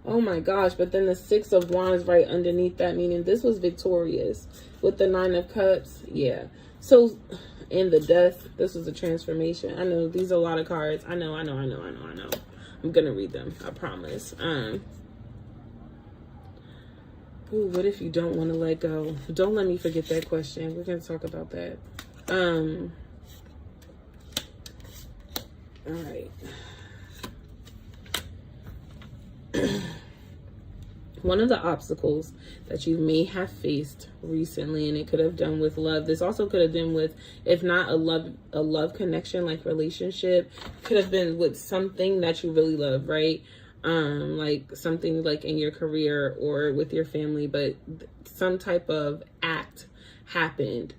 Speaker 1: Oh my gosh. But then the 6 of Wands right underneath that, meaning this was victorious. With the 9 of Cups, yeah. So, in the Death, this was a transformation. I know these are a lot of cards. I know. I'm gonna read them, I promise. Ooh, what if you don't want to let go? Don't let me forget that question. We're gonna talk about that. All right. One of the obstacles that you may have faced recently, and it could have done with love. This also could have been with, if not a love connection, like relationship, could have been with something that you really love, right? Like something like in your career or with your family, but some type of act happened.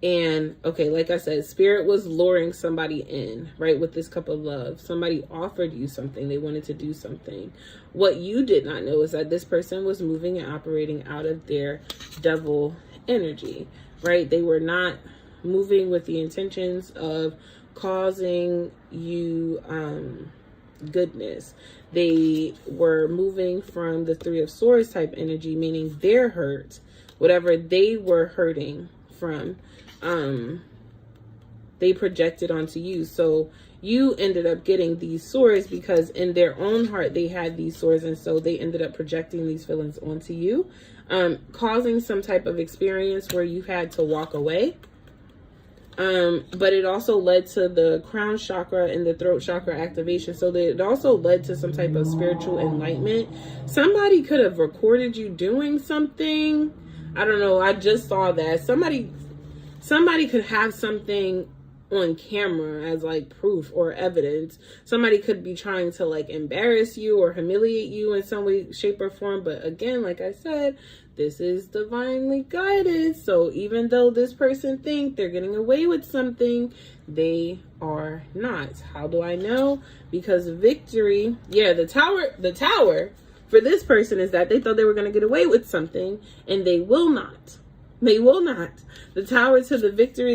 Speaker 1: And okay, like I said, Spirit was luring somebody in, right? With this cup of love, somebody offered you something. They wanted to do something. What you did not know is that this person was moving and operating out of their devil energy, right? They were not moving with the intentions of causing you goodness. They were moving from the Three of Swords type energy, meaning their hurt, whatever they were hurting from, they projected onto you. So you ended up getting these swords because in their own heart they had these swords, and so they ended up projecting these feelings onto you, causing some type of experience where you had to walk away. But it also led to the crown chakra and the throat chakra activation. So that it also led to some type of spiritual enlightenment. Somebody could have recorded you doing something. I don't know. I just saw that. Somebody could have something on camera as like proof or evidence. Somebody could be trying to like embarrass you or humiliate you in some way, shape, or form. But again, like I said, this is divinely guided. So even though this person think they're getting away with something, they are not. How do I know? Because victory, the tower for this person is that they thought they were going to get away with something, and they will not. They will not. The tower to the victory,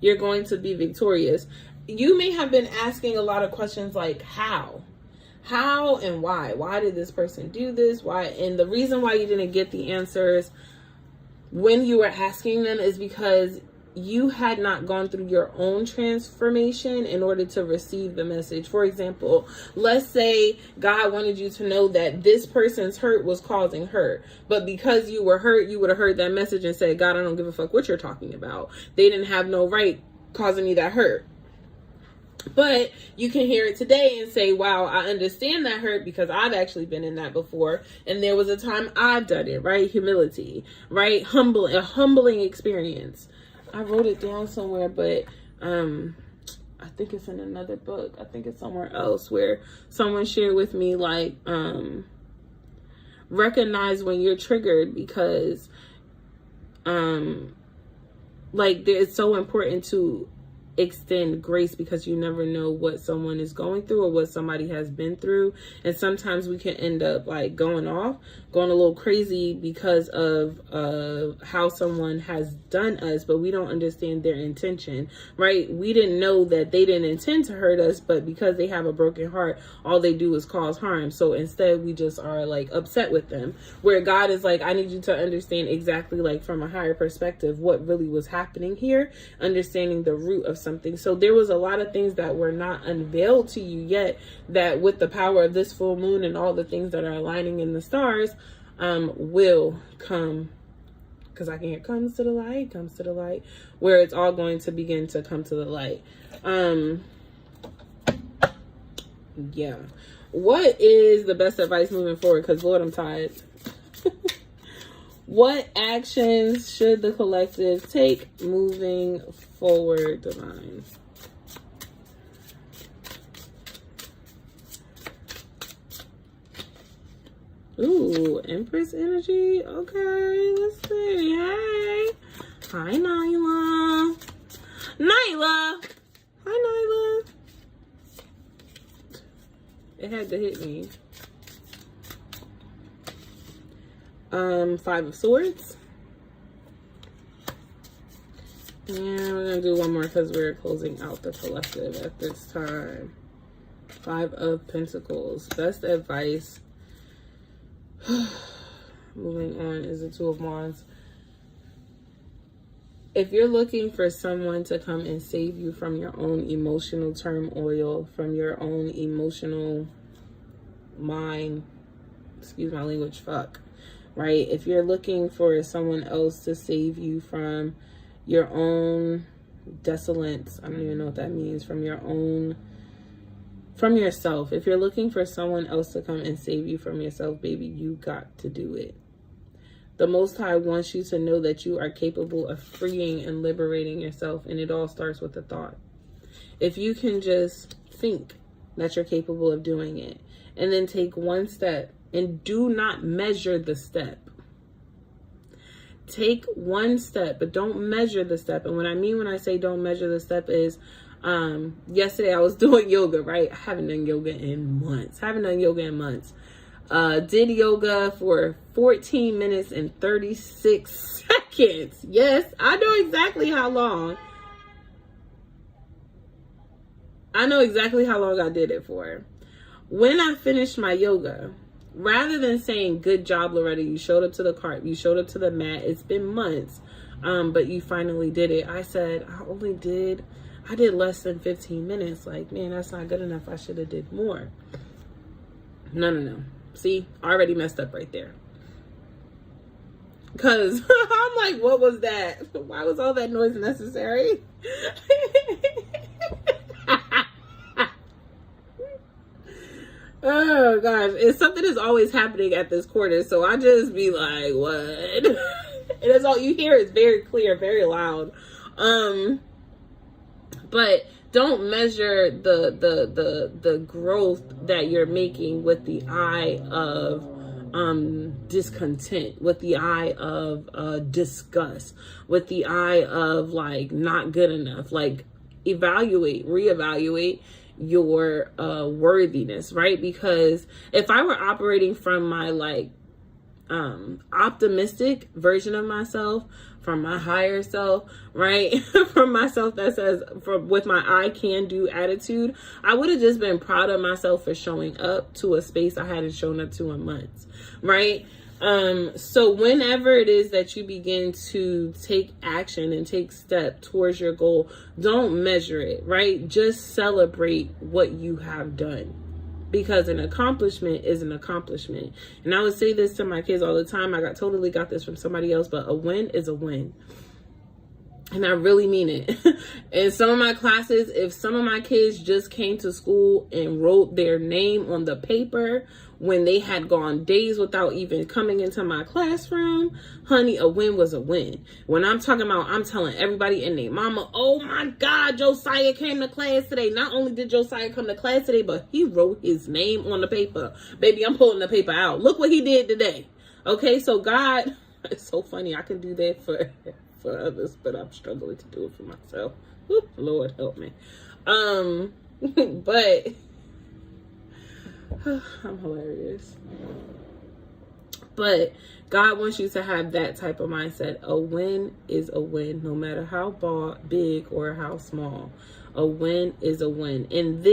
Speaker 1: you're going to be victorious. You may have been asking a lot of questions like how and why did this person do this? Why? And the reason why you didn't get the answers when you were asking them is because you had not gone through your own transformation in order to receive the message. For example, let's say God wanted you to know that this person's hurt was causing hurt, but because you were hurt, you would have heard that message and said, God, I don't give a fuck what you're talking about. They didn't have no right causing me that hurt. But you can hear it today and say, wow, I understand that hurt because I've actually been in that before. And there was a time I've done it, right? Humility, right? A humbling experience. I wrote it down somewhere, but I think it's in another book. I think it's somewhere else where someone shared with me, like, recognize when you're triggered because, like, it's so important to extend grace because you never know what someone is going through or what somebody has been through. And sometimes we can end up like going a little crazy because of how someone has done us, but we don't understand their intention, right? We didn't know that they didn't intend to hurt us, but because they have a broken heart, all they do is cause harm. So instead we just are like upset with them, where God is like, I need you to understand exactly, like, from a higher perspective what really was happening here, understanding the root of something. So there was a lot of things that were not unveiled to you yet that with the power of this full moon and all the things that are aligning in the stars will come, because I can hear comes to the light, where it's all going to begin to come to the light. Yeah. What is the best advice moving forward? Because Lord, I'm tired. What actions should the collective take moving forward, Divine? Ooh, Empress energy. Okay, let's see. Hey. Hi, Nyla. Nyla. Hi, Nyla. It had to hit me. Five of Swords. Yeah, we're gonna do one more because we're closing out the collective at this time. Five of Pentacles. Best advice moving on is the Two of Wands. If you're looking for someone to come and save you from your own emotional turmoil, from your own emotional mind, excuse my language, fuck, right? If you're looking for someone else to save you from your own desolence, I don't even know what that means, from yourself. If you're looking for someone else to come and save you from yourself, baby, you got to do it. The Most High wants you to know that you are capable of freeing and liberating yourself, and it all starts with a thought. If you can just think that you're capable of doing it, and then take one step, and do not measure the step. Take one step, but don't measure the step. And what I mean when I say don't measure the step is, yesterday I was doing yoga, right? I haven't done yoga in months. Did yoga for 14 minutes and 36 seconds. Yes, I know exactly how long. I know exactly how long I did it for. When I finished my yoga, rather than saying, good job, Loretta, you showed up to the cart, you showed up to the mat, it's been months, but you finally did it. I said, I did less than 15 minutes. Like, man, that's not good enough. I should have did more. No. See, I already messed up right there. Because I'm like, what was that? Why was all that noise necessary? Oh gosh, and something is always happening at this corner, so I just be like, what? And that's all you hear. Is very clear, very loud. But don't measure the growth that you're making with the eye of discontent, with the eye of disgust, with the eye of like not good enough. Like, reevaluate your worthiness, right? Because if I were operating from my like optimistic version of myself, from my higher self, right? From myself that says, with my I can do attitude, I would have just been proud of myself for showing up to a space I hadn't shown up to in months, right? So whenever it is that you begin to take action and take step towards your goal, don't measure it, right? Just celebrate what you have done, because an accomplishment is an accomplishment. And I would say this to my kids all the time. I totally got this from somebody else, but a win is a win. And I really mean it. In some of my classes, if some of my kids just came to school and wrote their name on the paper when they had gone days without even coming into my classroom, honey, a win was a win. When I'm talking about, I'm telling everybody and their mama, oh my God, Josiah came to class today. Not only did Josiah come to class today, but he wrote his name on the paper. Baby, I'm pulling the paper out. Look what he did today. Okay, so God, it's so funny. I can do that for others, but I'm struggling to do it for myself. Woo, Lord help me. But I'm hilarious. But God wants you to have that type of mindset. A win is a win, no matter how big or how small. A win is a win. And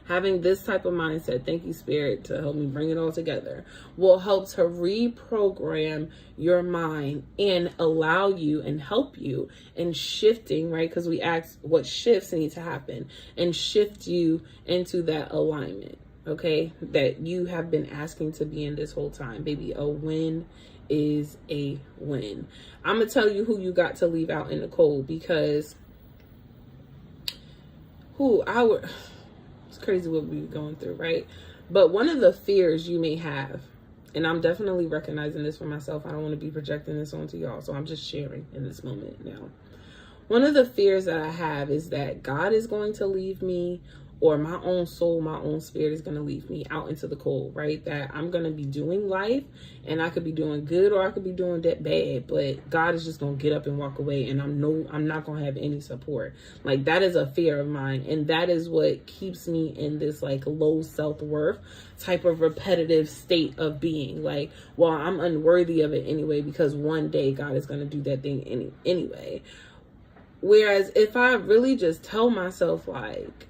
Speaker 1: having this type of mindset, thank you, Spirit, to help me bring it all together, will help to reprogram your mind and allow you and help you in shifting, right? Because we asked what shifts need to happen, and shift you into that alignment, okay, that you have been asking to be in this whole time. Baby, a win is a win. I'm going to tell you who you got to leave out in the cold, because it's crazy what we were going through, right? But one of the fears you may have, and I'm definitely recognizing this for myself, I don't want to be projecting this onto y'all, so I'm just sharing in this moment now. One of the fears that I have is that God is going to leave me, or my own soul, my own spirit is going to leave me out into the cold, right? That I'm going to be doing life, and I could be doing good or I could be doing that bad, but God is just going to get up and walk away, and I'm not going to have any support. Like, that is a fear of mine, and that is what keeps me in this like low self-worth type of repetitive state of being. Like, well, I'm unworthy of it anyway, because one day God is going to do that thing anyway. Whereas if I really just tell myself, like,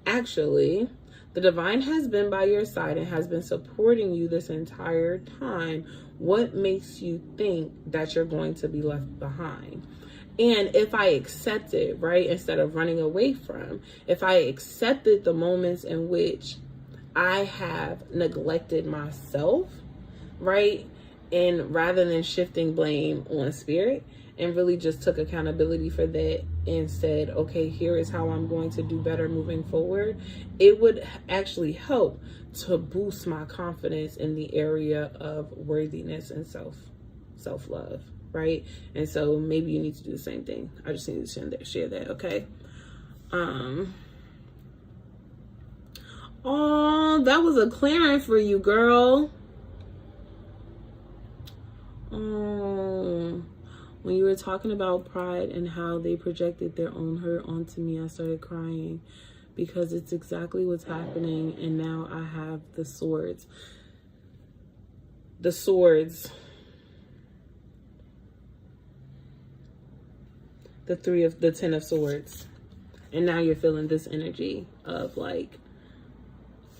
Speaker 1: actually, the divine has been by your side and has been supporting you this entire time. What makes you think that you're going to be left behind? And if I accept it, right, instead of running away from, if I accepted the moments in which I have neglected myself, right, and rather than shifting blame on spirit, and really just took accountability for that and said, okay, here is how I'm going to do better moving forward, it would actually help to boost my confidence in the area of worthiness and self-love, right? And so maybe you need to do the same thing. I just need to share that, okay? Oh, that was a clearing for you, girl. Oh. When you were talking about pride and how they projected their own hurt onto me, I started crying, because it's exactly what's happening. And now I have the swords. The swords the 10 of swords. And now you're feeling this energy of like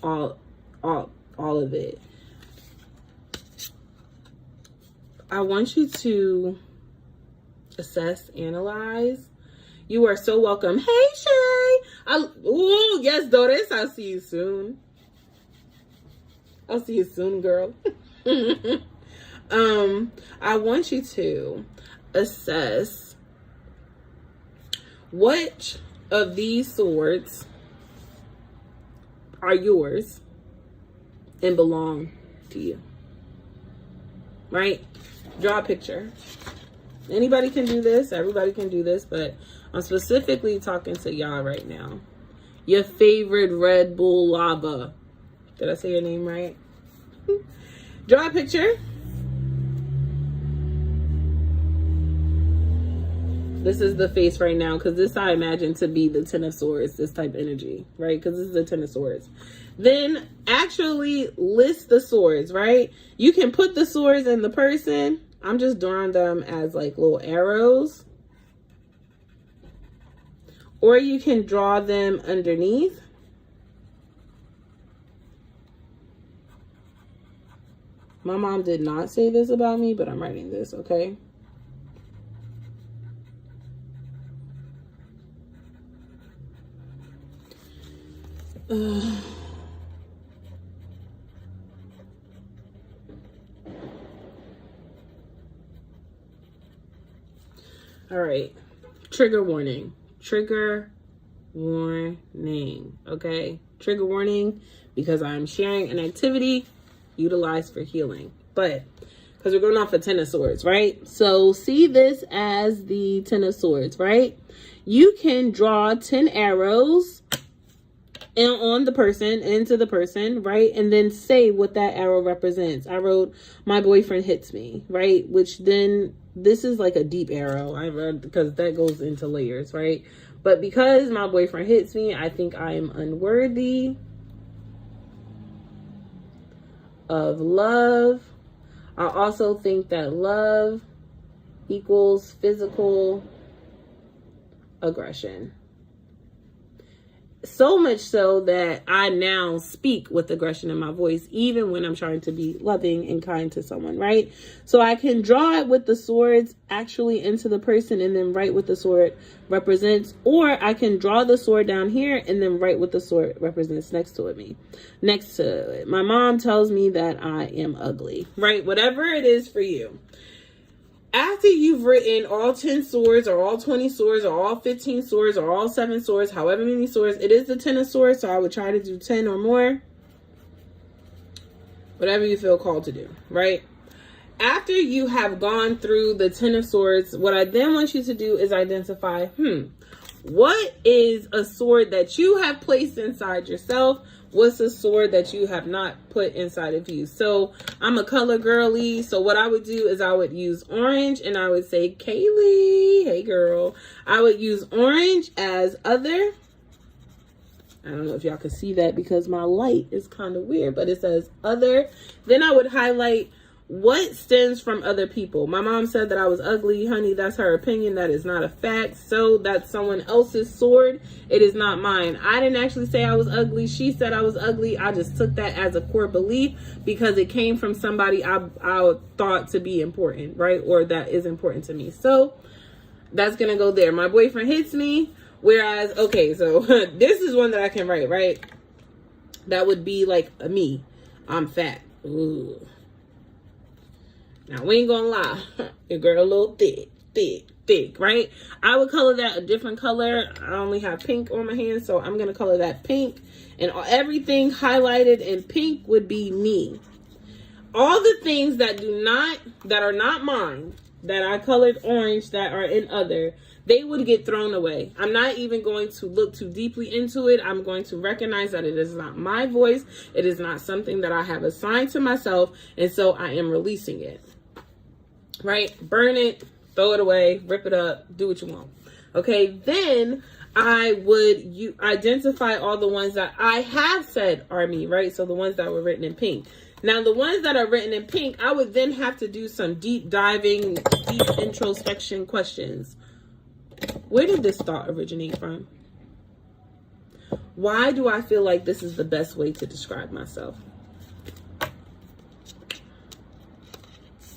Speaker 1: all of it. I want you to assess, analyze. You are so welcome. Hey, Shay. Oh, yes, Doris. I'll see you soon. I'll see you soon, girl. I want you to assess which of these swords are yours and belong to you. Right? Draw a picture. Anybody can do this. Everybody can do this, but I'm specifically talking to y'all right now. Your favorite Red Bull lava. Did I say your name right? Draw a picture. This is the face right now, because this I imagine to be the 10 of swords, this type of energy, right? Because this is the 10 of swords. Then actually list the swords, right? You can put the swords in the person. I'm just drawing them as like little arrows. Or you can draw them underneath. My mom did not say this about me, but I'm writing this, okay? All right. Trigger warning. Trigger warning. Okay. Trigger warning because I'm sharing an activity utilized for healing. But because we're going off of 10 of swords, right? So see this as the 10 of swords, right? You can draw 10 arrows and on the person, into the person, right? And then say what that arrow represents. I wrote, my boyfriend hits me, right? Which then, this is like a deep arrow. I read, because that goes into layers, right? But because my boyfriend hits me, I think I am unworthy of love. I also think that love equals physical aggression. So much so that I now speak with aggression in my voice, even when I'm trying to be loving and kind to someone, right? So I can draw it with the swords actually into the person and then write what the sword represents. Or I can draw the sword down here and then write what the sword represents next to it. My mom tells me that I am ugly, right? Whatever it is for you. After you've written all 10 swords or all 20 swords or all 15 swords or all 7 swords, however many swords, it is the 10 of swords, so I would try to do 10 or more. Whatever you feel called to do, right? After you have gone through the 10 of swords, what I then want you to do is identify, what is a sword that you have placed inside yourself? What's a sword that you have not put inside of you? So I'm a color girly. So what I would do is I would use orange and I would say, Kaylee, hey girl. I would use orange as other. I don't know if y'all can see that because my light is kind of weird, but it says other. Then I would highlight what stems from other people. My mom said that I was ugly. Honey, that's her opinion. That is not a fact. So that's someone else's sword. It is not mine. I didn't actually say I was ugly. She said I was ugly. I just took that as a core belief because it came from somebody I thought to be important, right? Or that is important to me. So that's going to go there. My boyfriend hits me. Whereas, okay, so this is one that I can write, right? That would be like a me. I'm fat. Ooh. Now, we ain't gonna lie. Your girl a little thick, right? I would color that a different color. I only have pink on my hands, so I'm gonna color that pink. And everything highlighted in pink would be me. All the things that are not mine, that I colored orange, that are in other, they would get thrown away. I'm not even going to look too deeply into it. I'm going to recognize that it is not my voice. It is not something that I have assigned to myself. And so I am releasing it. Right? Burn it, throw it away, rip it up, do what you want. Okay, then I would identify all the ones that I have said are me, right? So the ones that were written in pink. Now, the ones that are written in pink, I would then have to do some deep diving, deep introspection questions. Where did this thought originate from? Why do I feel like this is the best way to describe myself?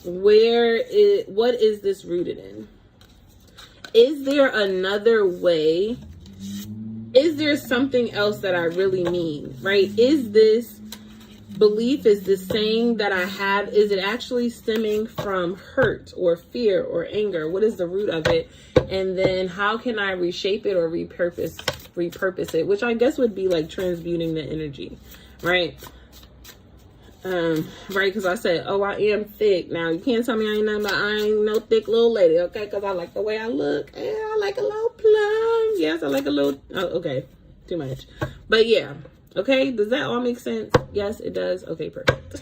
Speaker 1: What is this rooted in? Is there another way? Is there something else that I really mean, right? Is this belief, is this saying that I have, is it actually stemming from hurt or fear or anger? What is the root of it? And then how can I reshape it or repurpose it? Which I guess would be like transmuting the energy, right? Right, because I said, oh, I am thick. Now, you can't tell me I ain't nothing, but I ain't no thick little lady, okay? Because I like the way I look. Yeah, I like a little plump. Yes, I like a little, oh, okay, too much. But yeah, okay, does that all make sense? Yes, it does. Okay, perfect.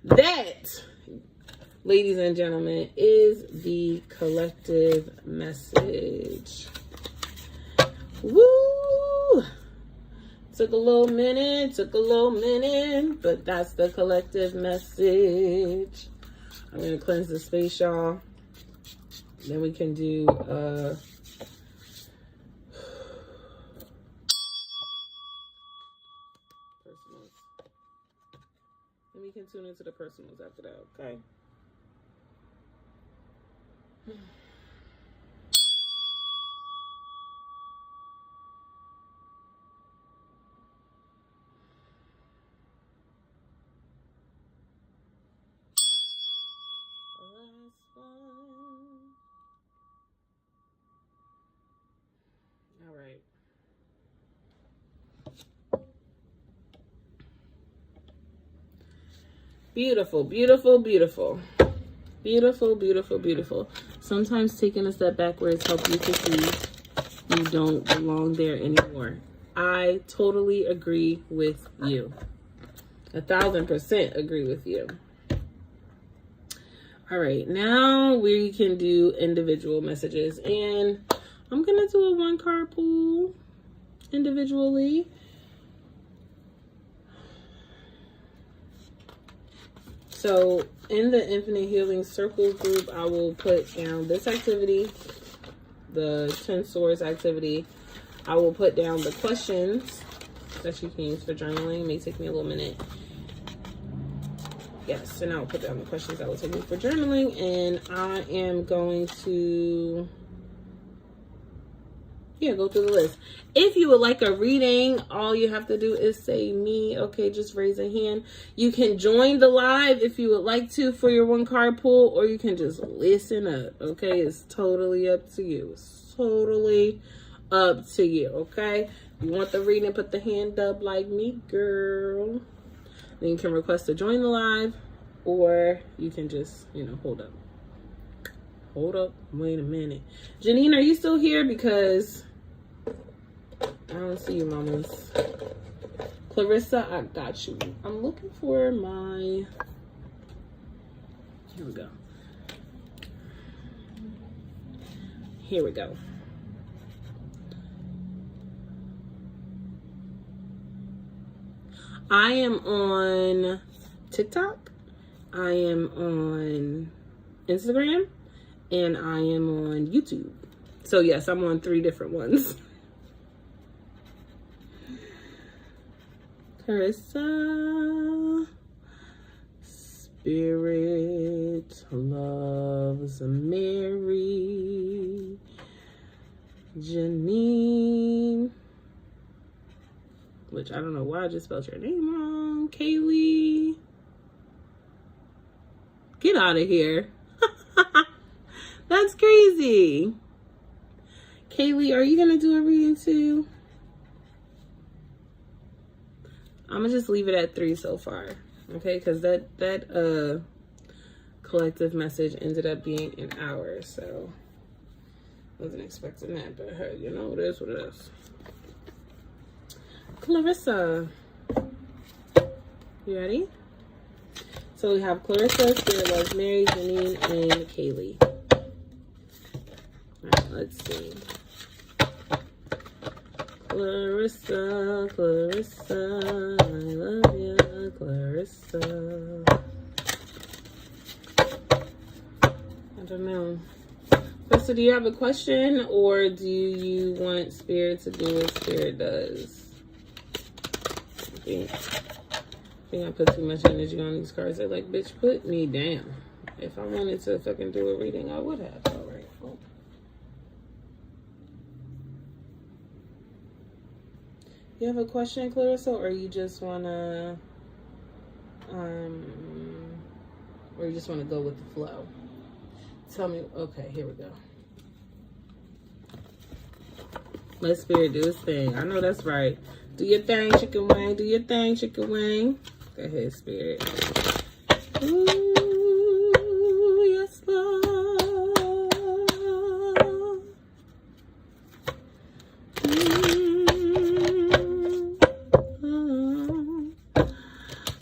Speaker 1: That, ladies and gentlemen, is the collective message. Woo! Took a little minute, but that's the collective message. I'm going to cleanse the space, y'all. Then we can do, personals. Then we can tune into the personals after that, okay? All right. Beautiful, beautiful, beautiful. Beautiful, beautiful, beautiful. Sometimes taking a step backwards helps you to see you don't belong there anymore. I totally agree with you. 1,000% agree with you. All right, now we can do individual messages. And I'm going to do a 1-card pull individually. So in the Infinite Healing Circle group, I will put down this activity, the 10 Swords activity. I will put down the questions that you can use for journaling. It may take me a little minute. Yes, and I'll put down the questions that will take me for journaling. And I am going to, go through the list. If you would like a reading, all you have to do is say me. Okay, just raise a hand. You can join the live if you would like to for your 1-card pull, or you can just listen up. Okay, it's totally up to you. It's totally up to you. Okay, if you want the reading, put the hand up like me, girl. Then you can request to join the live, or you can just, hold up. Hold up. Wait a minute. Janine, are you still here? Because I don't see you, mamas. Clarissa, I got you. I'm looking for my... Here we go. Here we go. I am on TikTok. I am on Instagram. And I am on YouTube. So yes, I'm on 3 different ones. Carissa, Spirit loves Mary, Janine, which I don't know why I just spelled your name wrong, Kaylee, get out of here. That's crazy. Kaylee, are you gonna do a reading too? I'm gonna just leave it at 3 so far, okay? Because that collective message ended up being an hour, so wasn't expecting that. But hey, it is what it is. Clarissa, you ready? So we have Clarissa, Spirit Loves Mary, Janine, and Kaylee. All right, let's see. Clarissa, Clarissa, I love you, Clarissa. I don't know. So do you have a question, or do you want Spirit to do what Spirit does? I think I put too much energy on these cards. They're like, bitch, put me down. If I wanted to fucking do a reading, I would have. All right. Well. You have a question, Clarissa, or you just wanna, or you just wanna go with the flow? Tell me. Okay, here we go. Let Spirit do its thing. I know that's right. Do your thing, chicken wing. Do your thing, chicken wing. Go ahead, Spirit. Ooh, yes, Lord.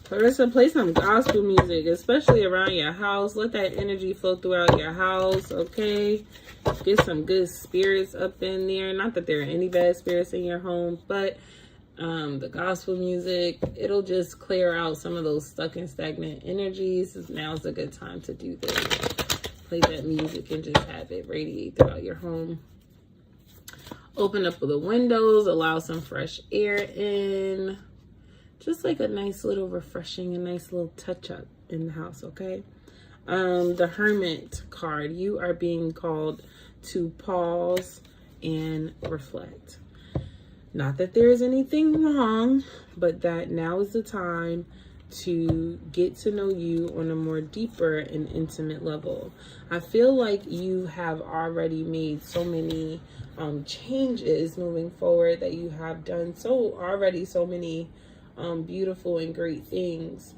Speaker 1: Clarissa, play some gospel music, especially around your house. Let that energy flow throughout your house, okay? Get some good spirits up in there. Not that there are any bad spirits in your home, but the gospel music, it'll just clear out some of those stuck and stagnant energies. Now's a good time to do this. Play that music and just have it radiate throughout your home. Open up the windows, allow some fresh air in. Just like a nice little refreshing, a nice little touch up in the house, okay? The Hermit card, you are being called to pause and reflect. Not that there is anything wrong, but that now is the time to get to know you on a more deeper and intimate level. I feel like you have already made so many changes moving forward, that you have done so many beautiful and great things.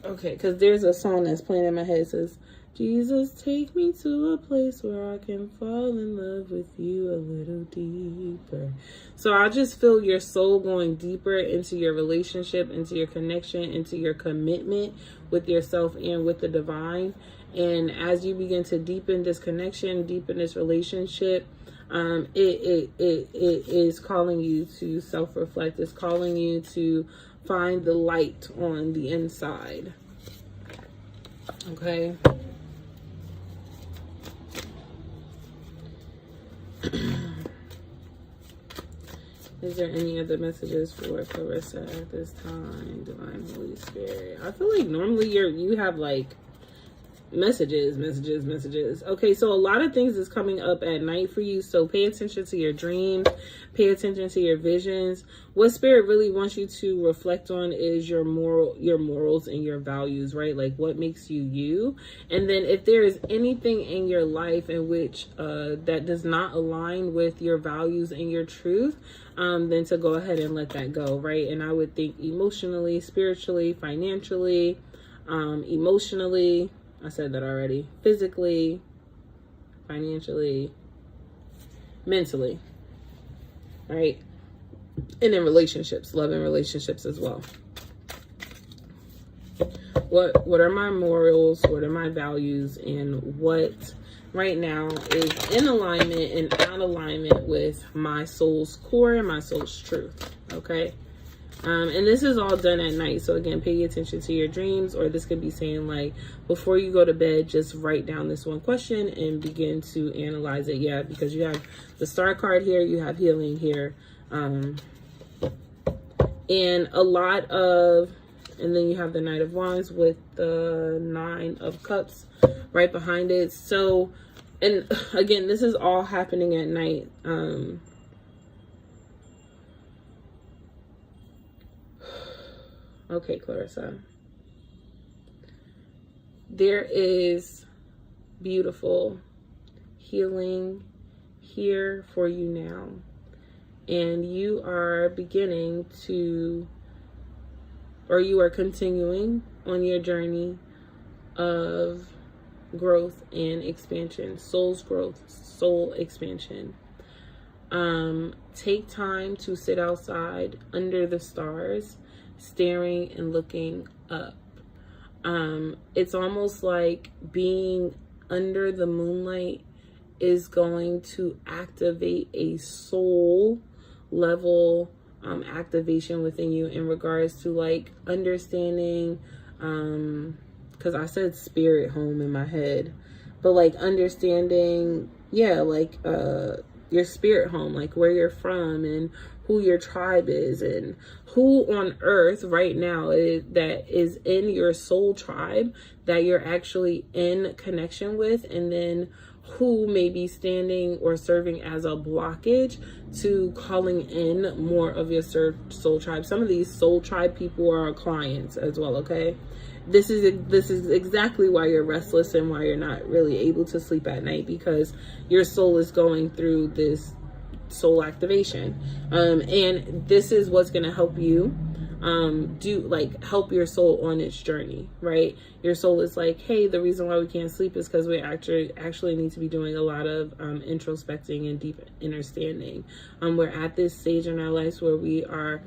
Speaker 1: Okay, because there's a song that's playing in my head. It says, Jesus, take me to a place where I can fall in love with you a little deeper. So I just feel your soul going deeper into your relationship, into your connection, into your commitment with yourself and with the divine. And as you begin to deepen this connection, deepen this relationship, it is calling you to self-reflect. It's calling you to find the light on the inside. Okay. Is there any other messages for Clarissa at this time? Divine Holy Spirit. I feel like normally you have like messages. Okay, so a lot of things is coming up at night for you, so pay attention to your dreams, pay attention to your visions. What Spirit really wants you to reflect on is your morals and your values, right? Like what makes you you. And then if there is anything in your life in which that does not align with your values and your truth, then to go ahead and let that go, right? And I would think emotionally, spiritually, financially, emotionally, I said that already, physically, financially, mentally, right? And in relationships, love and relationships as well. What are my morals? What are my values? And what right now is in alignment and out of alignment with my soul's core and my soul's truth, okay? And this is all done at night. So again, pay attention to your dreams, or this could be saying like, before you go to bed, just write down this one question and begin to analyze it. Yeah, because you have the Star card here, you have healing here. And a lot of, and then you have the Knight of Wands with the Nine of Cups right behind it. So, and again, this is all happening at night. Okay, Clarissa. There is beautiful healing here for you now. And you are beginning to, or you are continuing on your journey of growth and expansion, soul's growth, soul expansion. Take time to sit outside under the stars, staring and looking up. It's almost like being under the moonlight is going to activate a soul level activation within you in regards to like understanding because I said spirit home in my head, but like understanding, yeah, like your spirit home, like where you're from and who your tribe is and who on earth right now that is in your soul tribe that you're actually in connection with, and then who may be standing or serving as a blockage to calling in more of your soul tribe. Some of these soul tribe people are our clients as well, okay? This is exactly why you're restless and why you're not really able to sleep at night, because your soul is going through this soul activation. And this is what's going to help you help your soul on its journey, right? Your soul is like, hey, the reason why we can't sleep is because we actually need to be doing a lot of introspecting and deep understanding. We're at this stage in our lives where we are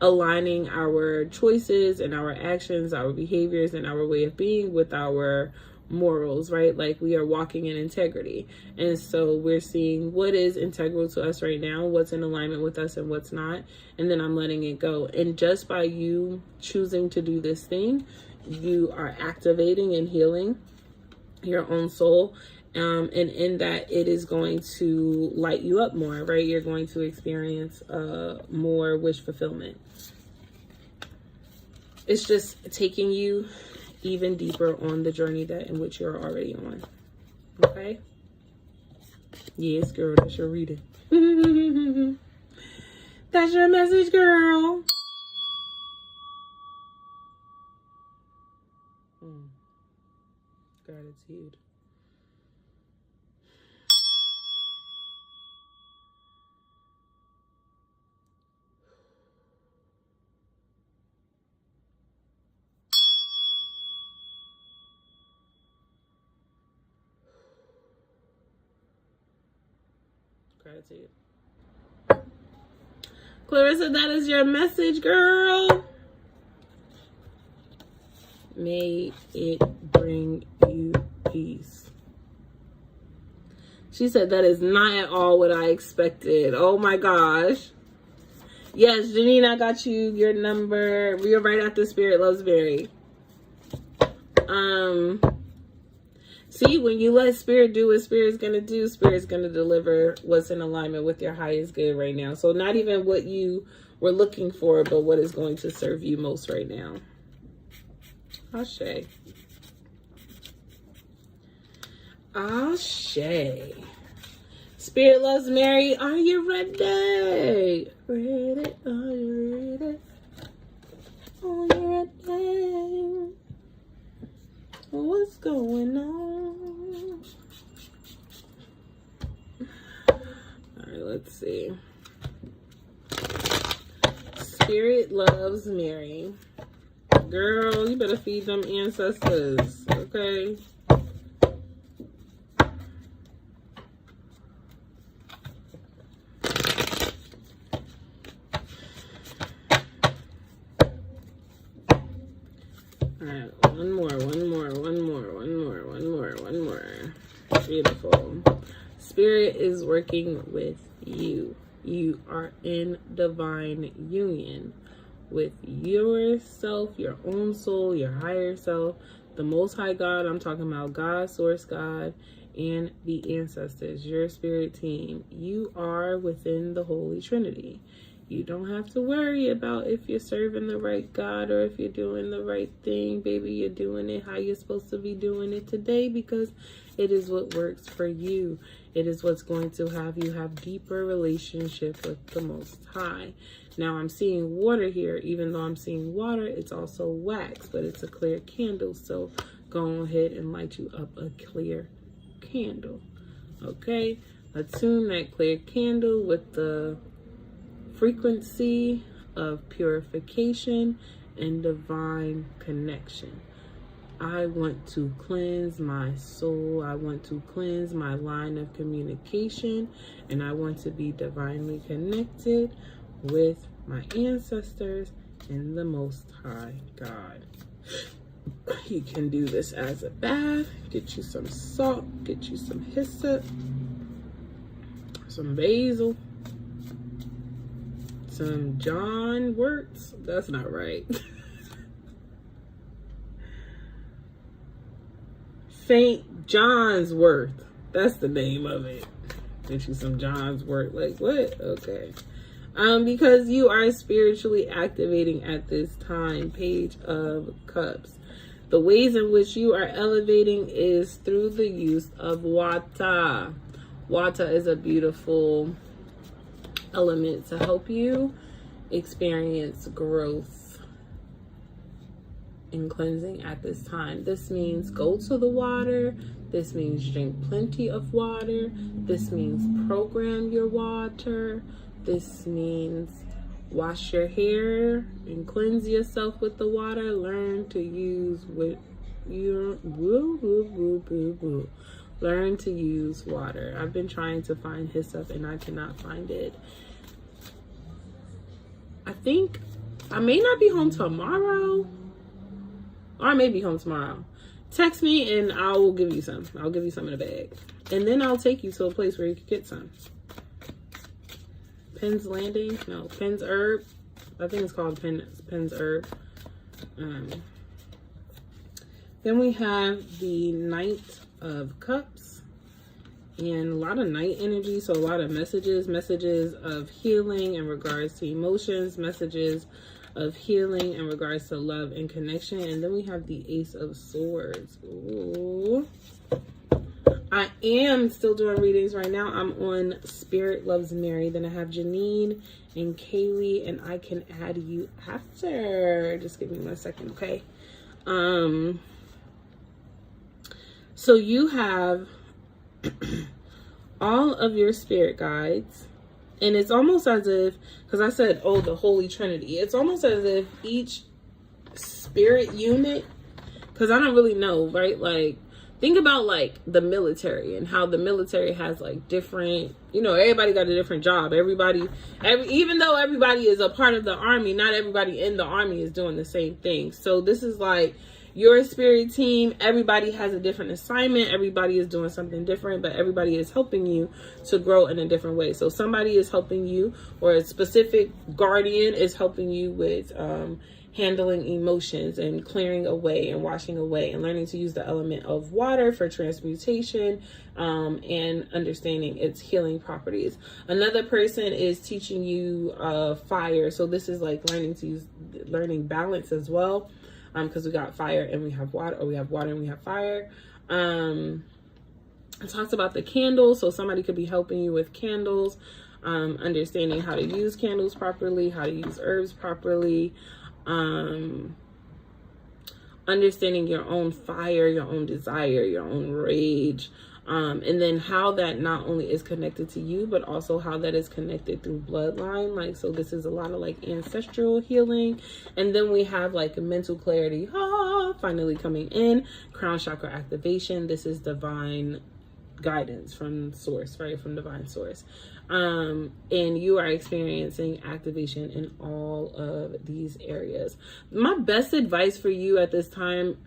Speaker 1: aligning our choices and our actions, our behaviors, and our way of being with our morals, right? Like we are walking in integrity. And so we're seeing what is integral to us right now, what's in alignment with us and what's not. And then I'm letting it go. And just by you choosing to do this thing, you are activating and healing your own soul. And in that, it is going to light you up more, right? You're going to experience more wish fulfillment. It's just taking you even deeper on the journey that in which you're already on. Okay? Yes, girl, that's your reading. That's your message, girl. Gratitude. Gratitude. Clarissa, that is your message, girl. May it bring you peace. She said that is not at all what I expected. Oh my gosh. Yes, Janine, I got you your number. We are right after Spirit Loves Mary. See, when you let Spirit do what Spirit's going to do, Spirit's going to deliver what's in alignment with your highest good right now. So not even what you were looking for, but what is going to serve you most right now. Ashe. Ashe. Spirit Loves Mary, are you ready? Ready? Are you ready? Are you ready? What's going on? All right, let's see. Spirit Loves Mary. Girl, you better feed them ancestors, okay? Alright, one more. Beautiful. Spirit is working with you. You are in divine union with yourself, your own soul, your higher self, the Most High God. I'm talking about God, Source God, and the ancestors, your spirit team. You are within the Holy Trinity. You don't have to worry about if you're serving the right God or if you're doing the right thing. Baby, you're doing it how you're supposed to be doing it today, because it is what works for you. It is what's going to have you have deeper relationship with the Most High. Now, I'm seeing water here. Even though I'm seeing water, it's also wax, but it's a clear candle. So go ahead and light you up a clear candle. Okay? Attune that clear candle with the frequency of purification and divine connection. I want to cleanse my soul. I want to cleanse my line of communication, and I want to be divinely connected with my ancestors and the Most High God. You can do this as a bath. Get you some salt, get you some hyssop, some basil, some John Worts. That's not right. St. John's Wort. That's the name of it. Get you some John's Wort. Like, what? Okay. Because you are spiritually activating at this time. Page of Cups. The ways in which you are elevating is through the use of water. Water is a beautiful element to help you experience growth and cleansing at this time. This means go to the water. This means drink plenty of water. This means program your water. This means wash your hair and cleanse yourself with the water. Learn to use Learn to use water. I've been trying to find his stuff and I cannot find it. I think I may not be home tomorrow. Or I may be home tomorrow. Text me and I will give you some. I'll give you some in a bag. And then I'll take you to a place where you can get some. Penn's Landing? No, Penn's Herb. I think it's called Penn's Herb. Then we have the Knight of Cups. And a lot of night energy. So a lot of messages of healing in regards to emotions. Messages of healing in regards to love and connection. And then we have the Ace of Swords. Ooh. I am still doing readings right now. I'm on Spirit Loves Mary. Then I have Janine and Kaylee, and I can add you after. Just give me 1 second, okay? So you have all of your spirit guides, and it's almost as if, because I said, oh, the Holy Trinity. It's almost as if each spirit unit, because I don't really know, right? Like, think about like the military and how the military has like different, you know, everybody got a different job. Even though everybody is a part of the army, not everybody in the army is doing the same thing. So this is like your spirit team. Everybody has a different assignment. Everybody is doing something different, but everybody is helping you to grow in a different way. So somebody is helping you, or a specific guardian is helping you with, handling emotions and clearing away and washing away and learning to use the element of water for transmutation, and understanding its healing properties. Another person is teaching you fire. So this is like learning balance as well, because we got fire and we have water, or we have water and we have fire. It talks about the candles. So somebody could be helping you with candles, understanding how to use candles properly, how to use herbs properly, understanding your own fire, your own desire, your own rage, and then how that not only is connected to you, but also how that is connected through bloodline. Like, so this is a lot of like ancestral healing. And then we have like mental clarity, finally coming in, crown chakra activation. This is divine guidance from source, right? From divine source. And you are experiencing activation in all of these areas. My best advice for you at this time,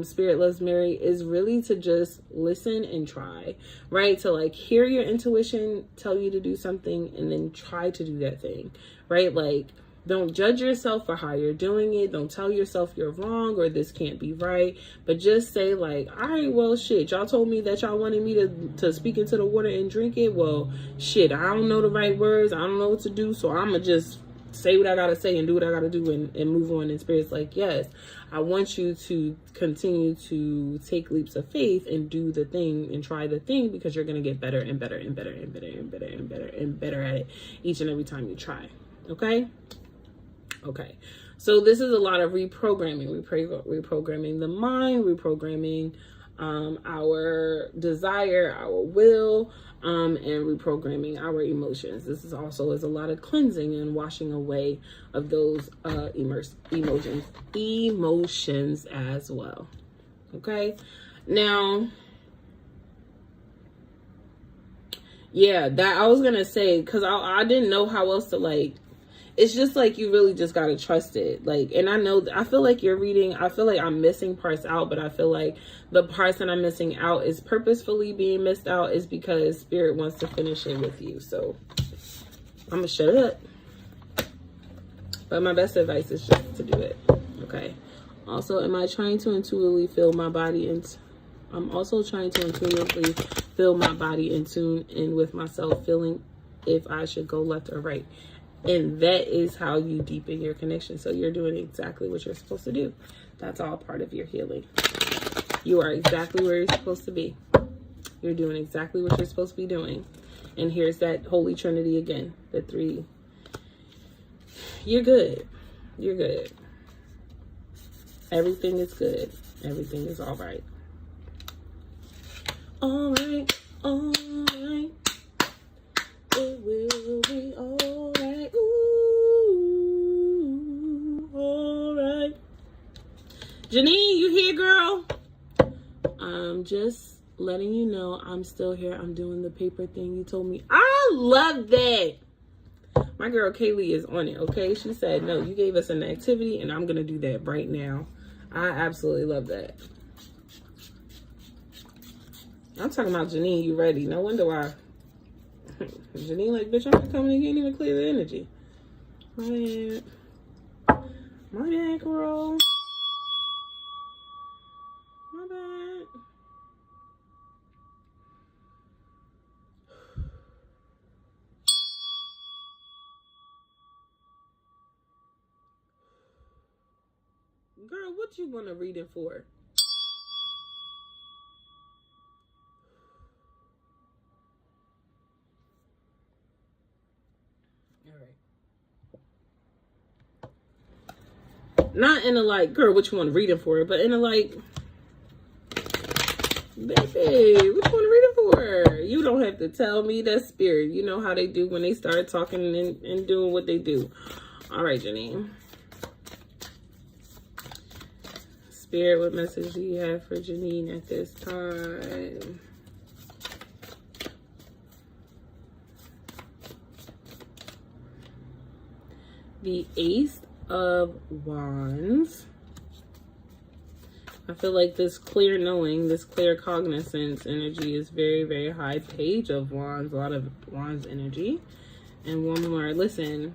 Speaker 1: Spirit Loves Mary, is really to just listen and try, right? To like hear your intuition tell you to do something and then try to do that thing, right? Like, don't judge yourself for how you're doing it. Don't tell yourself you're wrong or this can't be right. But just say like, all right, well, shit, y'all told me that y'all wanted me to speak into the water and drink it. Well, shit, I don't know the right words. I don't know what to do. So I'm going to just say what I got to say and do what I got to do and move on. And Spirit's like, yes, I want you to continue to take leaps of faith and do the thing and try the thing, because you're going to get better and better and better and better and better and better and better at it each and every time you try. Okay. Okay, so this is a lot of reprogramming, reprogramming the mind, reprogramming our desire, our will, and reprogramming our emotions. This is also is a lot of cleansing and washing away of those emotions as well. Okay, now, yeah, that I was gonna say, because I didn't know how else to like. It's just like, you really just got to trust it. Like, and I feel like you're reading, I feel like I'm missing parts out, but I feel like the parts that I'm missing out is purposefully being missed out, is because Spirit wants to finish it with you. So I'm going to shut up. But my best advice is just to do it. Okay. Also, am I trying to intuitively feel my body I'm also trying to intuitively feel my body in tune in with myself, feeling if I should go left or right. And that is how you deepen your connection. So you're doing exactly what you're supposed to do. That's all part of your healing. You are exactly where you're supposed to be. You're doing exactly what you're supposed to be doing. And here's that Holy Trinity again. The three. You're good. You're good. Everything is good. Everything is all right. All right. All right. It will be all right. Ooh, all right. Janine, you here, girl? I'm just letting you know I'm still here. I'm doing the paper thing you told me. I love that. My girl Kaylee is on it, okay? She said, no, you gave us an activity, and I'm going to do that right now. I absolutely love that. I'm talking about Janine, you ready? No wonder why. Janine like, bitch, I'm not coming and can't even clear the energy. My bad, girl. My bad. Girl, what you want to read it for? All right. Not in a like, girl, what you want to read it for? But in a like, baby, what you want to read it for? You don't have to tell me. That spirit. You know how they do when they start talking and doing what they do. All right, Janine. Spirit, what message do you have for Janine at this time? The Ace of Wands. I feel like this clear knowing, this clear cognizance energy is very, very high. Page of Wands, a lot of Wands energy. And one more. Listen,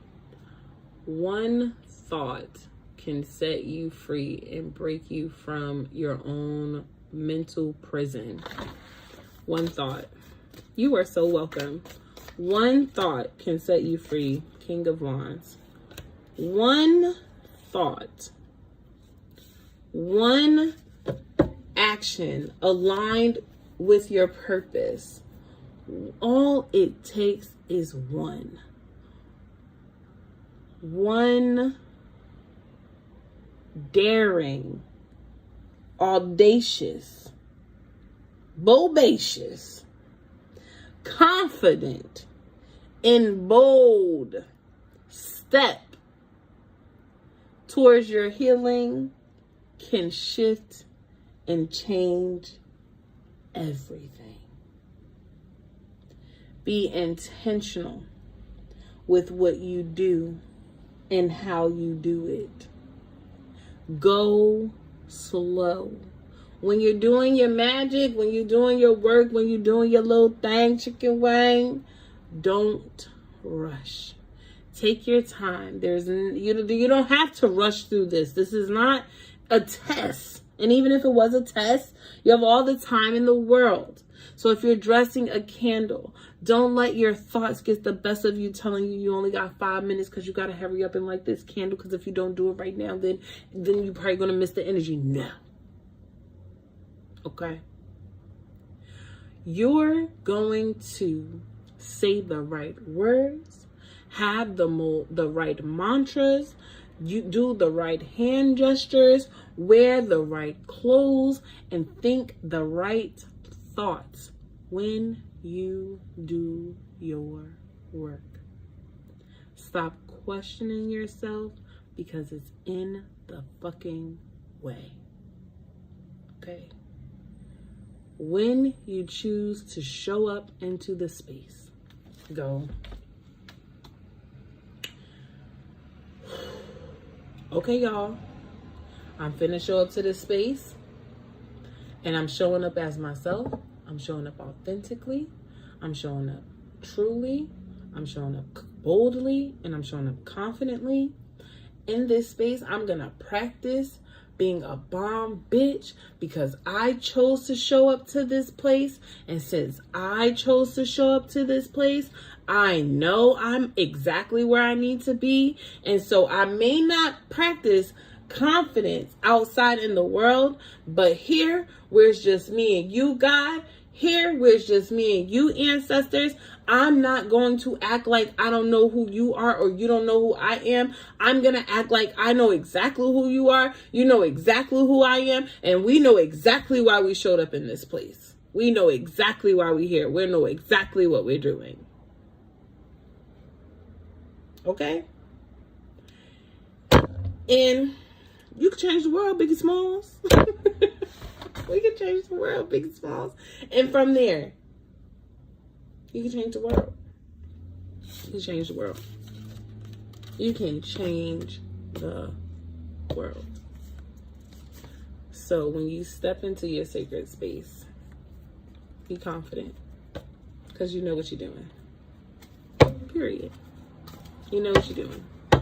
Speaker 1: one thought can set you free and break you from your own mental prison. One thought. You are so welcome. One thought can set you free. King of Wands. One thought. One action aligned with your purpose. All it takes is one. One daring, audacious, bodacious, confident, and bold step towards your healing can shift and change everything. Be intentional with what you do and how you do it. Go slow. When you're doing your magic, when you're doing your work, when you're doing your little thing, chicken wing, don't rush. Take your time. You don't have to rush through this. This is not a test. And even if it was a test, you have all the time in the world. So if you're dressing a candle, don't let your thoughts get the best of you, telling you only got 5 minutes because you got to hurry up and light this candle, because if you don't do it right now, then you're probably going to miss the energy. No. Okay? You're going to say the right words, have the right mantras, you do the right hand gestures, wear the right clothes, and think the right thoughts when you do your work. Stop questioning yourself because it's in the fucking way. Okay? When you choose to show up into the space, go. Okay, y'all. I'm finna show up to this space, and I'm showing up as myself. I'm showing up authentically. I'm showing up truly. I'm showing up boldly, and I'm showing up confidently. In this space, I'm gonna practice being a bomb bitch because I chose to show up to this place. And since I chose to show up to this place, I know I'm exactly where I need to be. And so I may not practice confidence outside in the world, but here where it's just me and you, God, here where it's just me and you, ancestors, I'm not going to act like I don't know who you are or you don't know who I am. I'm going to act like I know exactly who you are. You know exactly who I am. And we know exactly why we showed up in this place. We know exactly why we're here. We know exactly what we're doing. Okay? And you can change the world, Biggie Smalls. We can change the world, Biggie Smalls. And from there, you can change the world. You can change the world. You can change the world. So when you step into your sacred space, be confident. Because you know what you're doing. Period. You know what you're doing. You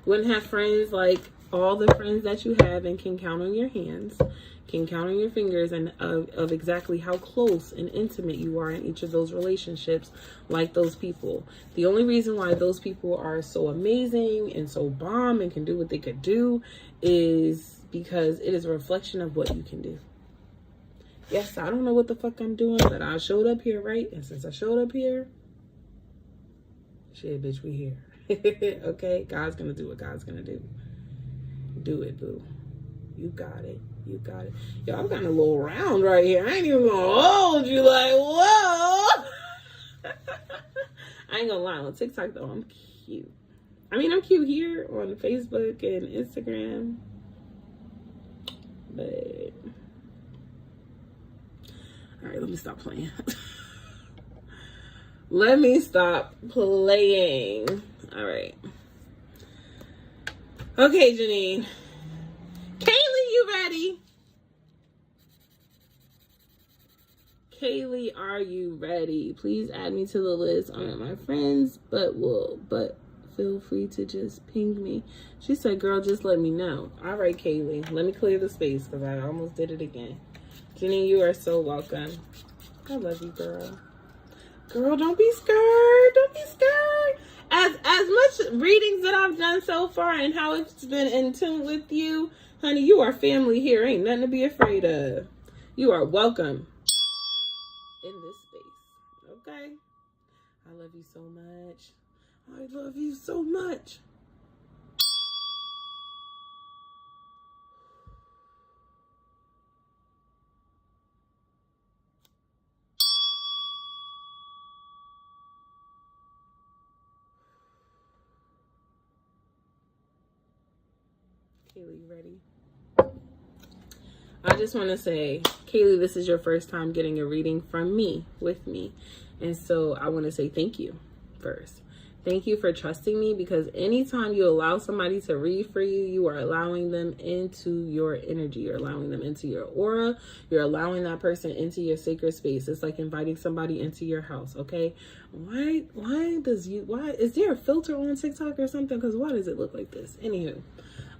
Speaker 1: wouldn't have friends like all the friends that you have and can count on your hands, can count on your fingers, and of exactly how close and intimate you are in each of those relationships, like those people. The only reason why those people are so amazing and so bomb and can do what they could do is because it is a reflection of what you can do. Yes, I don't know what the fuck I'm doing, but I showed up here, right? And since I showed up here, shit, bitch, we here. Okay? God's gonna do what God's gonna do. Do it, boo. You got it. You got it. Yo, I'm kind of a little round right here. I ain't even gonna hold you like, whoa. I ain't gonna lie. On TikTok, though, I'm cute. I mean, I'm cute here on Facebook and Instagram. But, all right, let me stop playing. Let me stop playing. All right. Okay, Janine. Kaylee, you ready? Kaylee, are you ready? Please add me to the list. I'm not my friends, but feel free to just ping me. She said, girl, just let me know. All right, Kaylee. Let me clear the space because I almost did it again. Janine, you are so welcome. I love you, girl. Girl, don't be scared. Don't be scared. As much readings that I've done so far and how it's been in tune with you, honey, you are family here. Ain't nothing to be afraid of. You are welcome in this space. Okay? I love you so much. I love you so much. Kaylee, you ready? I just want to say, Kaylee, this is your first time getting a reading from me, with me. And so I want to say thank you first. Thank you for trusting me, because anytime you allow somebody to read for you, you are allowing them into your energy. You're allowing them into your aura. You're allowing that person into your sacred space. It's like inviting somebody into your house, okay? Why is there a filter on TikTok or something? Because why does it look like this? Anywho.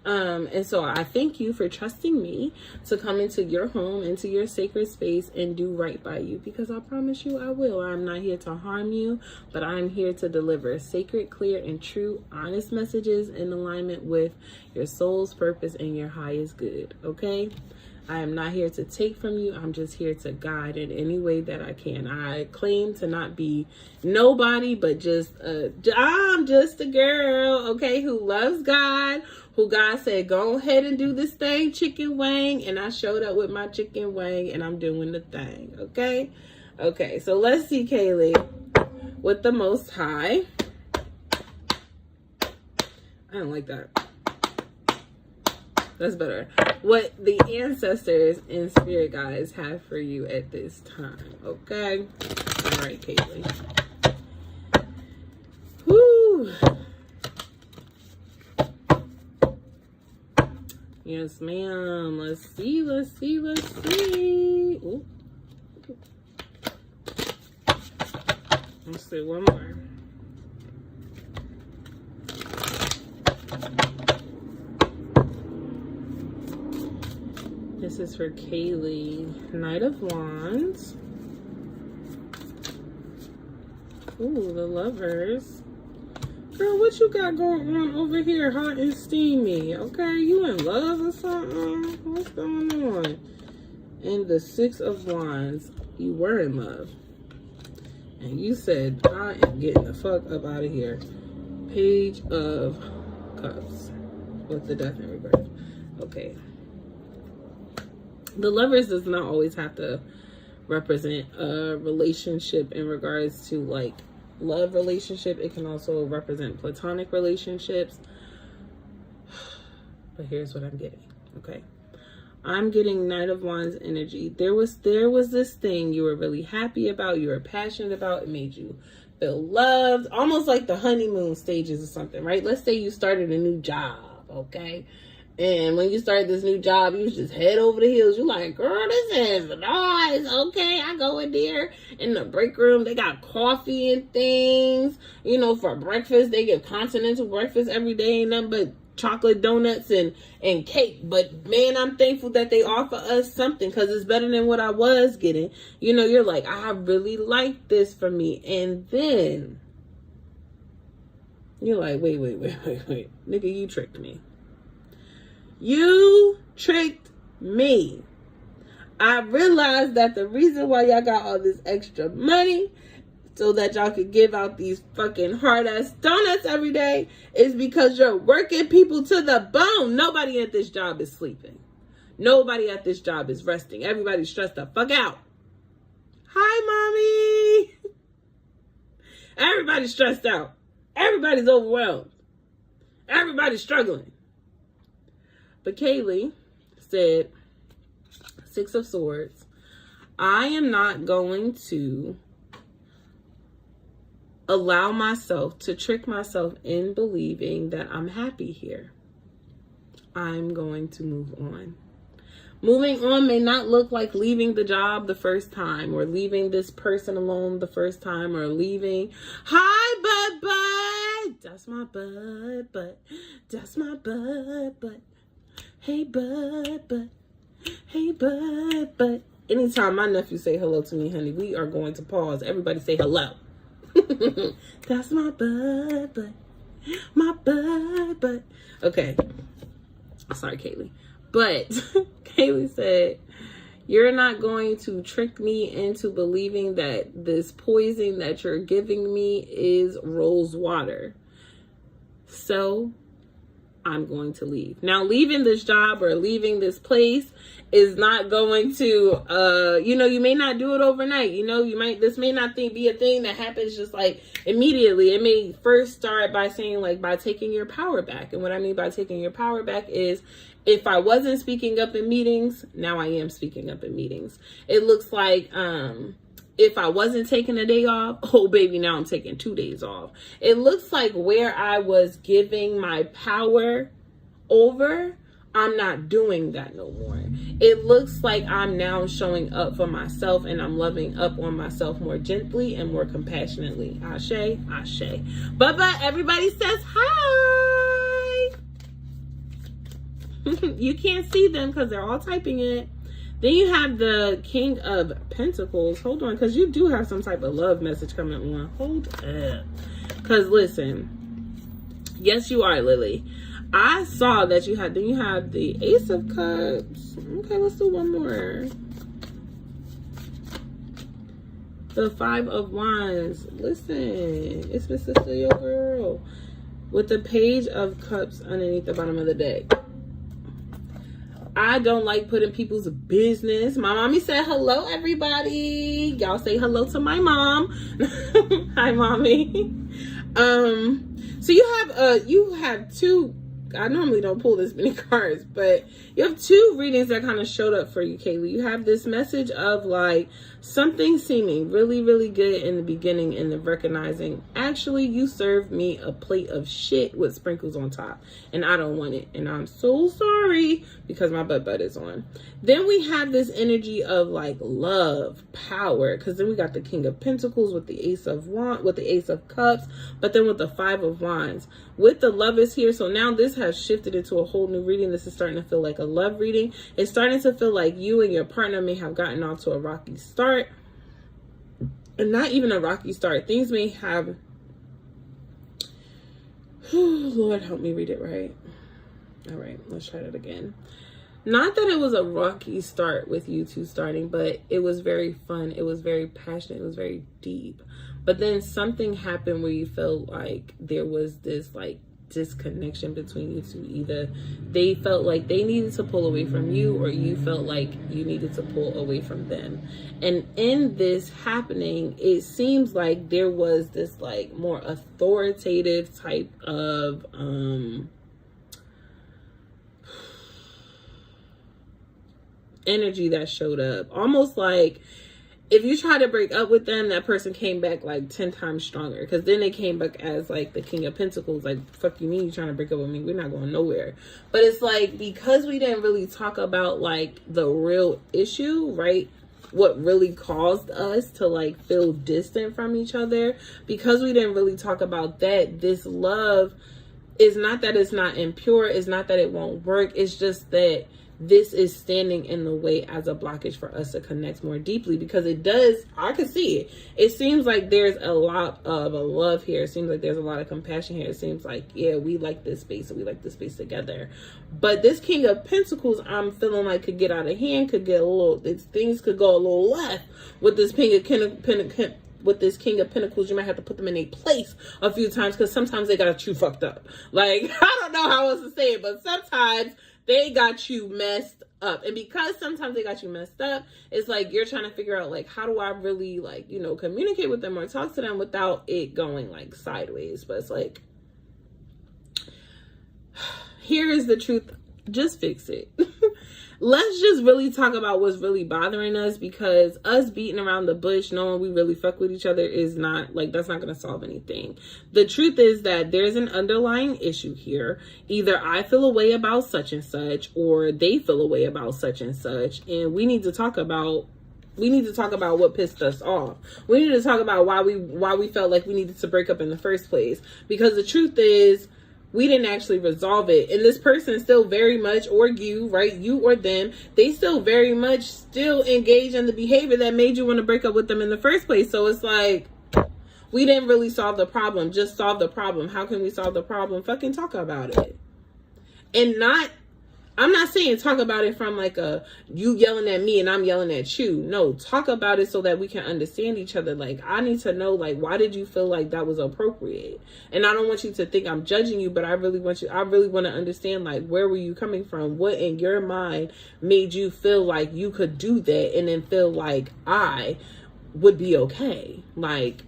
Speaker 1: And so I thank you for trusting me to come into your home, into your sacred space, and do right by you, because I promise you I will. I'm not here to harm you, but I'm here to deliver sacred, clear, and true, honest messages in alignment with your soul's purpose and your highest good. Okay? I am not here to take from you. I'm just here to guide in any way that I can. I claim to not be nobody, but I'm just a girl, okay, who loves God, who God said, go ahead and do this thing, chicken wing. And I showed up with my chicken wing and I'm doing the thing, okay? Okay, so let's see, Kaylee, with the Most High. I don't like that. That's better. What the ancestors and spirit guides have for you at this time. Okay? All right, Caitlin. Woo! Yes, ma'am. Let's see. Ooh. Let's see one more. This is for Kaylee. Knight of Wands. Ooh, the Lovers. Girl, what you got going on over here, hot and steamy? Okay, you in love or something? What's going on? And the Six of Wands. You were in love. And you said, I am getting the fuck up out of here. Page of Cups. With the Death in reverse. Okay. The Lovers does not always have to represent a relationship in regards to like love relationship. It can also represent platonic relationships. But here's what I'm getting. Okay. I'm getting Knight of Wands energy. There was this thing you were really happy about, you were passionate about, it made you feel loved, almost like the honeymoon stages or something, right? Let's say you started a new job, okay? And when you started this new job, you was just head over the heels. You're like, girl, this is nice. Okay, I go in there in the break room. They got coffee and things. You know, for breakfast, they give continental breakfast every day. Ain't nothing but chocolate donuts and cake. But, man, I'm thankful that they offer us something because it's better than what I was getting. You know, you're like, I really like this for me. And then you're like, wait. Nigga, you tricked me. You tricked me. I realized that the reason why y'all got all this extra money so that y'all could give out these fucking hard-ass donuts every day is because you're working people to the bone. Nobody at this job is sleeping. Nobody at this job is resting. Everybody's stressed the fuck out. Hi, mommy. Everybody's stressed out. Everybody's overwhelmed. Everybody's struggling. But Kaylee said, Six of Swords, I am not going to allow myself to trick myself in believing that I'm happy here. I'm going to move on. Moving on may not look like leaving the job the first time or leaving this person alone the first time or leaving. Hi, bud. That's my bud. That's my bud. Hey, bud. Hey, bud. Anytime my nephew say hello to me, honey, we are going to pause. Everybody say hello. That's my bud. My bud. Okay. Sorry, Kaylee. But Kaylee said, you're not going to trick me into believing that this poison that you're giving me is rose water. So I'm going to leave. Now, leaving this job or leaving this place is not going to, you may not do it overnight. This may not be a thing that happens just like immediately. It may first start by saying like by taking your power back. And what I mean by taking your power back is if I wasn't speaking up in meetings, now I am speaking up in meetings. It looks like, if I wasn't taking a day off, oh baby, now I'm taking 2 days off. It looks like where I was giving my power over, I'm not doing that no more. It looks like I'm now showing up for myself and I'm loving up on myself more gently and more compassionately. Ashe, ashe. But everybody says hi. You can't see them because they're all typing it. Then you have the King of Pentacles. Hold on, because you do have some type of love message coming on. Hold up. Because listen, yes, you are, Lily. I saw that you have the Ace of Cups. Okay, let's do one more. The Five of Wands. Listen, it's Miss Sister, your girl. With the Page of Cups underneath the bottom of the deck. I don't like putting people's business. My mommy said hello, everybody. Y'all say hello to my mom. Hi, mommy. So you have two. I normally don't pull this many cards, but you have two readings that kind of showed up for you, Kaylee. You have this message of like something seeming really, really good in the beginning and the recognizing, actually, you served me a plate of shit with sprinkles on top and I don't want it. And I'm so sorry because my butt is on. Then we have this energy of like love, power, because then we got the King of Pentacles with the Ace of Cups, but then with the Five of Wands with the Lovers here. So now this have shifted into a whole new reading. This is starting to feel like a love reading. It's starting to feel like you and your partner may have gotten off to a rocky start. And not even a rocky start. Things may have... Lord, help me read it right. All right, let's try that again. Not that it was a rocky start with you two starting, but it was very fun. It was very passionate. It was very deep. But then something happened where you felt like there was this like disconnection between you two. Either they felt like they needed to pull away from you, or you felt like you needed to pull away from them. And in this happening, it seems like there was this like more authoritative type of energy that showed up. Almost like if you try to break up with them, that person came back like 10 times stronger. Because then they came back as like the King of Pentacles. Like, fuck you mean you trying to break up with me? We're not going nowhere. But it's like, because we didn't really talk about like the real issue, right? What really caused us to like feel distant from each other. Because we didn't really talk about that, this love is not that it's not impure. It's not that it won't work. It's just that this is standing in the way as a blockage for us to connect more deeply, because it does, I can see it. It seems like there's a lot of a love here. It seems like there's a lot of compassion here. It seems like, yeah, we like this space and we like this space together. But this King of Pentacles, I'm feeling like could get out of hand, could get a little, things could go a little left with this King of Pentacles. You might have to put them in a place a few times, because sometimes they got you fucked up. Like, I don't know how else to say it, but sometimes they got you messed up. And because sometimes they got you messed up, it's like you're trying to figure out, like, how do I really, like, you know, communicate with them or talk to them without it going, like, sideways. But it's like, here is the truth. Just fix it. Let's just really talk about what's really bothering us, because us beating around the bush, knowing we really fuck with each other, is not, like, that's not going to solve anything. The truth is that there's an underlying issue here. Either I feel a way about such and such, or they feel a way about such and such. And we need to talk about what pissed us off. We need to talk about why we felt like we needed to break up in the first place. Because the truth is, we didn't actually resolve it. And this person still very much, or you, right? You or them, they still very much still engage in the behavior that made you want to break up with them in the first place. So it's like, we didn't really solve the problem. Just solve the problem. How can we solve the problem? Fucking talk about it. And I'm not saying talk about it from like you yelling at me and I'm yelling at you. No, talk about it so that we can understand each other. Like, I need to know, like, why did you feel like that was appropriate? And I don't want you to think I'm judging you, but I really want to understand, like, where were you coming from? What in your mind made you feel like you could do that and then feel like I would be okay? Like,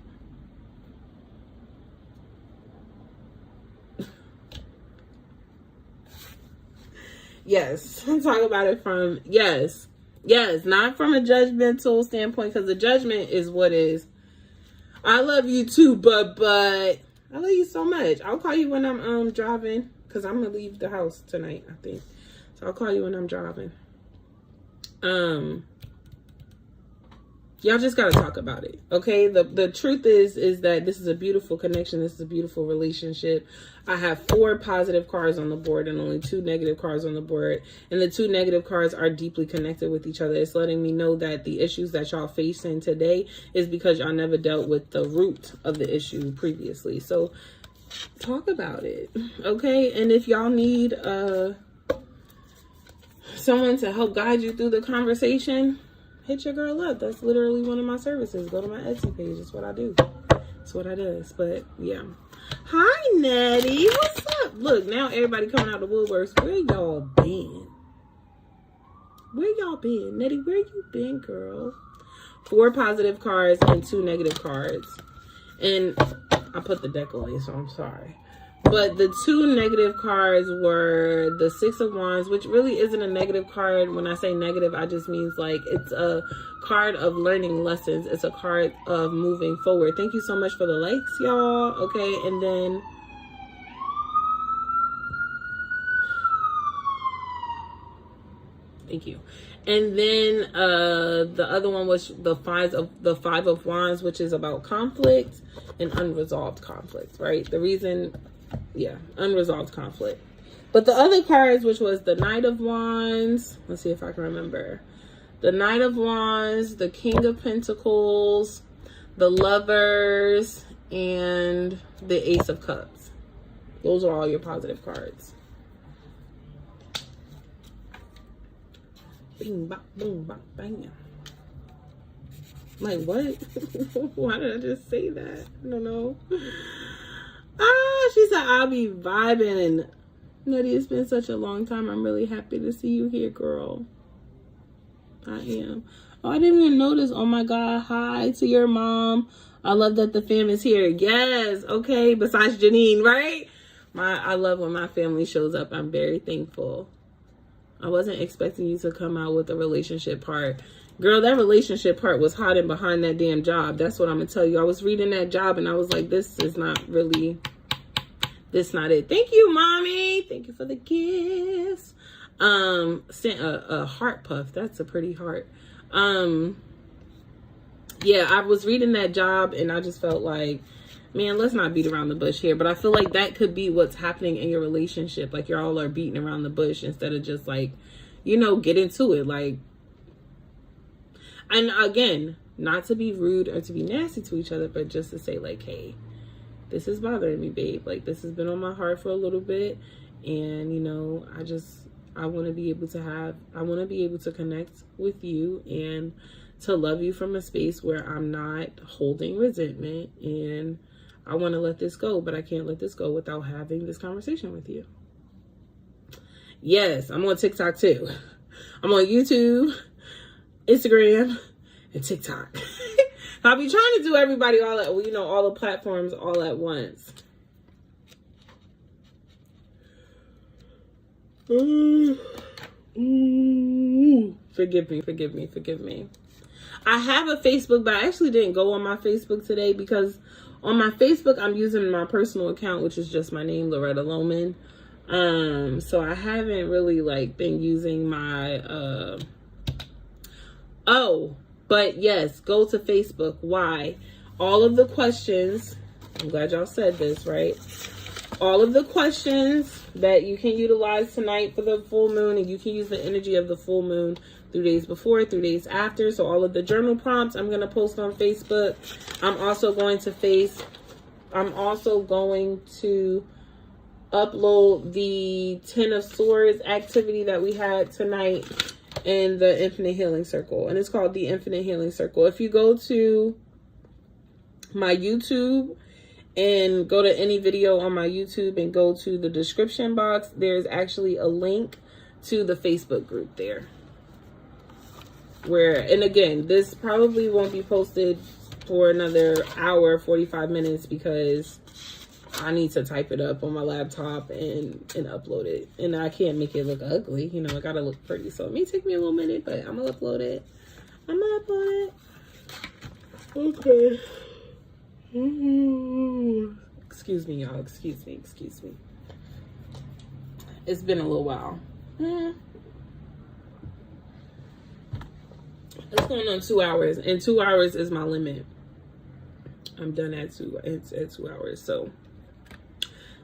Speaker 1: yes, talk about it from, yes, not from a judgmental standpoint, because the judgment is what is, I love you too, but I love you so much. I'll call you when I'm driving, because I'm going to leave the house tonight, I think. So I'll call you when I'm driving. Y'all just got to talk about it, okay? The truth is that this is a beautiful connection. This is a beautiful relationship. I have 4 positive cards on the board and only 2 negative cards on the board. And the 2 negative cards are deeply connected with each other. It's letting me know that the issues that y'all facing today is because y'all never dealt with the root of the issue previously. So talk about it, okay? And if y'all need someone to help guide you through the conversation, hit your girl up. That's literally one of my services. Go to my Etsy page. That's what I do. That's what I does. But yeah. Hi, Nettie. What's up? Look, now everybody coming out the woodworks. Where y'all been? Where y'all been? Nettie, where you been, girl? 4 positive cards and 2 negative cards. And I put the deck away, so I'm sorry. But the 2 negative cards were the 6 of Wands, which really isn't a negative card. When I say negative, I just means like it's a card of learning lessons. It's a card of moving forward. Thank you so much for the likes, y'all. Okay, and then thank you. And then the other one was the 5 of Wands, which is about conflict and unresolved conflict, right? The reason, yeah, unresolved conflict. But the other cards, which was the Knight of Wands, let's see if I can remember. The Knight of Wands, the King of Pentacles, the Lovers, and the Ace of Cups. Those are all your positive cards. Bing, bop, boom, bop, bang. Like, what? Why did I just say that? I don't know. She said, I'll be vibing. Nutty, it's been such a long time. I'm really happy to see you here, girl. I am. Oh, I didn't even notice. Oh, my God. Hi to your mom. I love that the fam is here. Yes. Okay. Besides Janine, right? I love when my family shows up. I'm very thankful. I wasn't expecting you to come out with the relationship part. Girl, that relationship part was hiding behind that damn job. That's what I'm going to tell you. I was reading that job and I was like, this is not really... This not it. Thank you, mommy. Thank you for the gifts. Sent a heart puff. That's a pretty heart. Yeah, I was reading that job and I just felt like, man, let's not beat around the bush here. But I feel like that could be what's happening in your relationship. Like y'all are beating around the bush instead of just like, you know, get into it. Like, and again, not to be rude or to be nasty to each other, but just to say like, hey, this is bothering me, babe. Like, this has been on my heart for a little bit. And, you know, I want to be able to connect with you and to love you from a space where I'm not holding resentment. And I want to let this go, but I can't let this go without having this conversation with you. Yes, I'm on TikTok too. I'm on YouTube, Instagram, and TikTok. I'll be trying to do everybody all at, you know, all the platforms all at once. Forgive me. I have a Facebook, but I actually didn't go on my Facebook today because on my Facebook, I'm using my personal account, which is just my name, Loretta Lohman. So I haven't really like been using my, but yes, go to Facebook. Why? All of the questions, I'm glad y'all said this, right? All of the questions that you can utilize tonight for the full moon, and you can use the energy of the full moon 3 days before, 3 days after. So all of the journal prompts I'm going to post on Facebook. I'm also going to upload the 10 of Swords activity that we had tonight in the Infinite Healing Circle, and it's called the Infinite Healing Circle. If you go to my YouTube and go to any video on my YouTube and go to the description box, there's actually a link to the Facebook group there. And again, this probably won't be posted for another hour, 45 minutes, because I need to type it up on my laptop and upload it. And I can't make it look ugly. You know, I gotta look pretty. So it may take me a little minute, but I'm gonna upload it. Okay. Excuse me, y'all. Excuse me. It's been a little while. It's going on 2 hours. And 2 hours is my limit. I'm done at 2 hours. So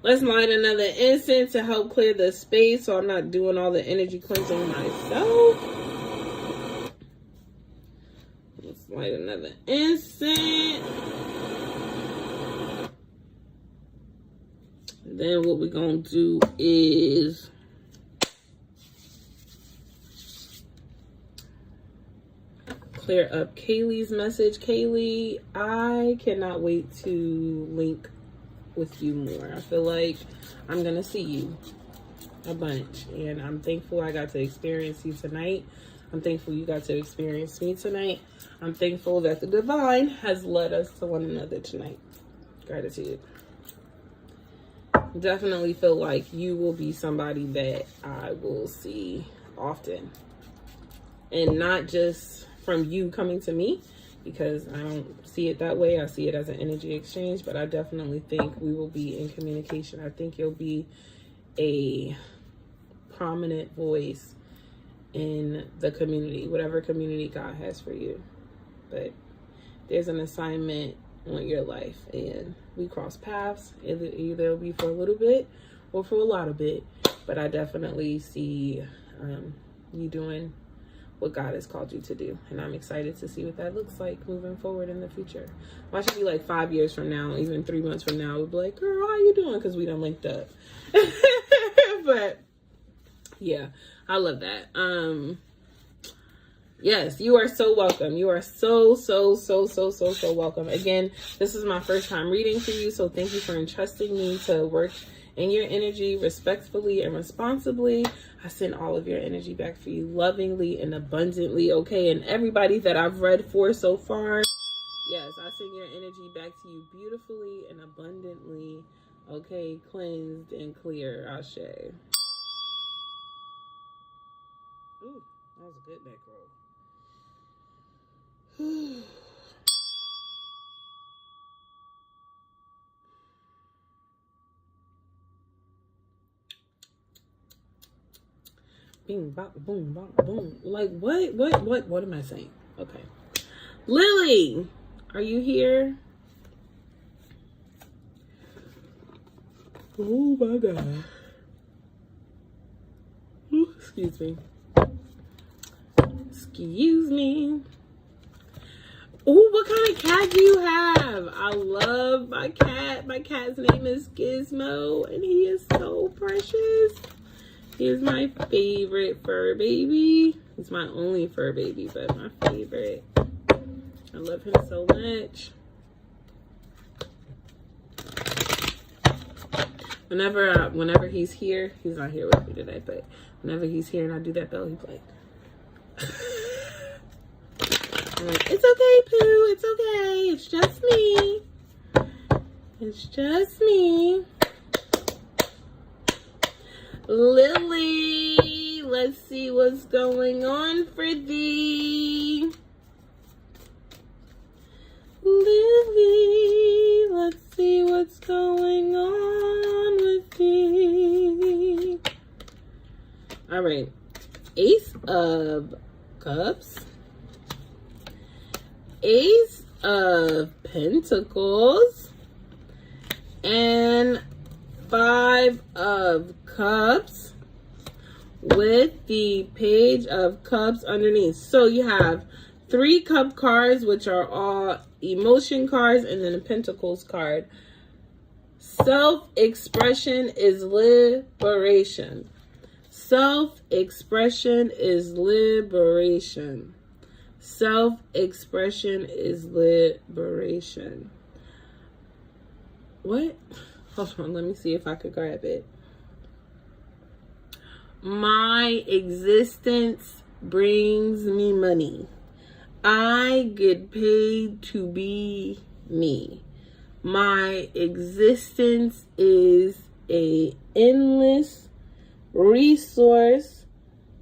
Speaker 1: let's light another incense to help clear the space so I'm not doing all the energy cleansing myself. Let's light another incense. And then what we're going to do is clear up Kaylee's message. Kaylee, I cannot wait to link with you more. I feel like I'm gonna see you a bunch, and I'm thankful I got to experience you tonight. I'm thankful you got to experience me tonight. I'm thankful that the divine has led us to one another tonight. Gratitude. Definitely feel like you will be somebody that I will see often, and not just from you coming to me, because I don't see it that way. I see it as an energy exchange, but I definitely think we will be in communication. I think you'll be a prominent voice in the community, whatever community God has for you. But there's an assignment on your life, and we cross paths. Either it'll be for a little bit or for a lot of bit. but I definitely see you doing what God has called you to do, and I'm excited to see what that looks like moving forward in the future. Watch it be like 5 years from now, even 3 months from now, we'll be like, girl, how you doing? Because we done linked up. But yeah, I love that. Yes, you are so welcome. You are so welcome. Again, this is my first time reading for you, so thank you for entrusting me to work in your energy respectfully and responsibly. I send all of your energy back for you lovingly and abundantly, okay? And everybody that I've read for so far, yes, I send your energy back to you beautifully and abundantly, okay? Cleansed and clear, Ashe. Ooh, that was a good neck roll. Bing, bop, boom, bop, boom. Like, what am I saying? Okay. Lily, are you here? Oh my God. Ooh, excuse me. Excuse me. Oh, what kind of cat do you have? I love my cat. My cat's name is Gizmo, and he is so precious. He is my favorite fur baby. He's my only fur baby, but my favorite. I love him so much. Whenever he's here, he's not here with me today, but whenever he's here and I do that bell, he's like, I'm like, it's okay, Pooh, it's okay. It's just me. It's just me. Lily, let's see what's going on for thee. Lily, let's see what's going on with thee. All right. Ace of Cups. Ace of Pentacles. And 5 of Cups with the Page of Cups underneath. So you have 3 cup cards, which are all emotion cards, and then a Pentacles card. Self-expression is liberation. Self-expression is liberation. Self-expression is liberation. What? Hold on, let me see if I could grab it. My existence brings me money. I get paid to be me. My existence is an endless resource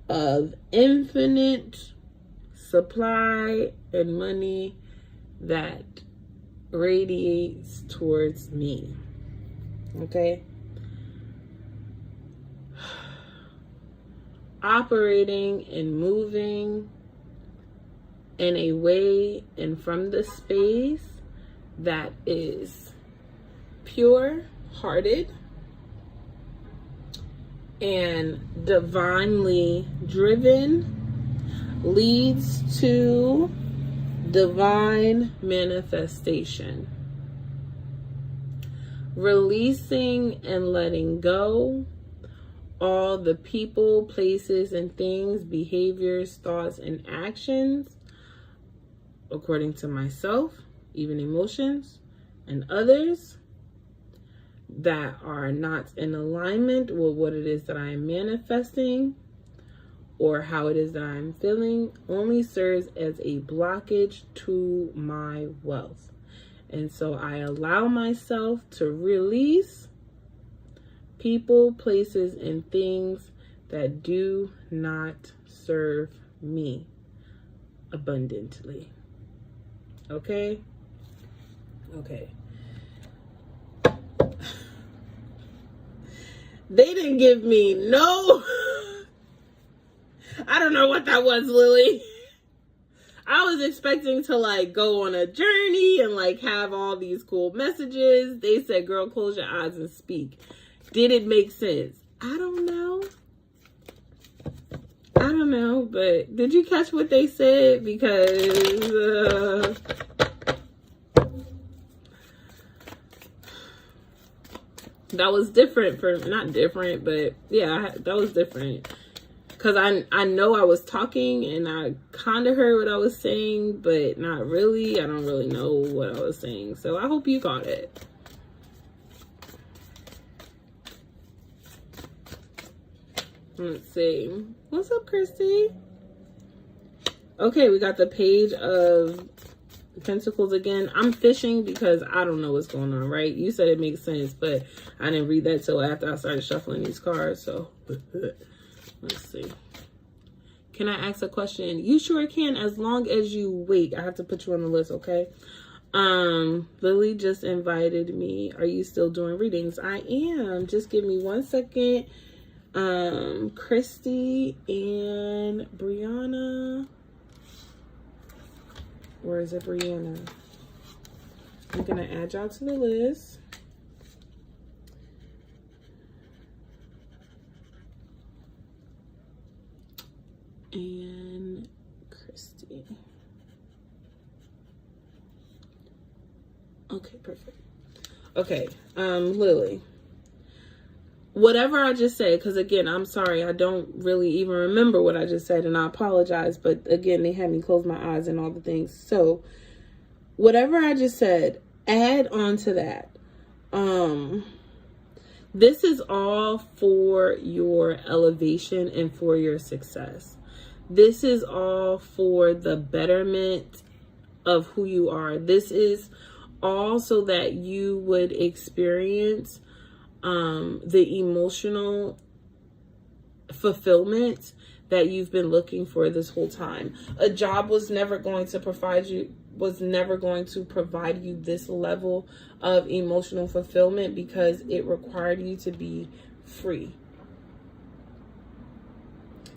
Speaker 1: of infinite supply and money that radiates towards me. Okay? Operating and moving in a way and from the space that is pure-hearted and divinely driven leads to divine manifestation. Releasing and letting go all the people, places, and things, behaviors, thoughts, and actions, according to myself, even emotions, and others, that are not in alignment with what it is that I am manifesting or how it is that I'm feeling, only serves as a blockage to my wealth. And so I allow myself to release people, places, and things that do not serve me abundantly. Okay? Okay. They didn't give me no... I don't know what that was, Lily. I was expecting to like go on a journey and like have all these cool messages. They said, girl, close your eyes and speak. Did it make sense? I don't know. I don't know, but did you catch what they said? Because that was different for, not different, but yeah, that was different. Because I know I was talking and I kind of heard what I was saying, but not really. I don't really know what I was saying. So I hope you got it. Let's see. What's up, Christy? Okay, we got the Page of Pentacles again. I'm fishing because I don't know what's going on, right? You said it makes sense, but I didn't read that till after I started shuffling these cards. So let's see. Can I ask a question? You sure can, as long as you wait. I have to put you on the list, okay? Lily just invited me. Are you still doing readings? I am. Just give me 1 second. Christy and Brianna. Where is it, Brianna? I'm gonna add y'all to the list. And Christy. Okay, perfect. Okay, Lily. Whatever I just said, because again, I'm sorry, I don't really even remember what I just said, and I apologize, but again, they had me close my eyes and all the things. So, whatever I just said, add on to that. This is all for your elevation and for your success. This is all for the betterment of who you are. This is all so that you would experience the emotional fulfillment that you've been looking for this whole time. A job was never going to provide you this level of emotional fulfillment because it required you to be free.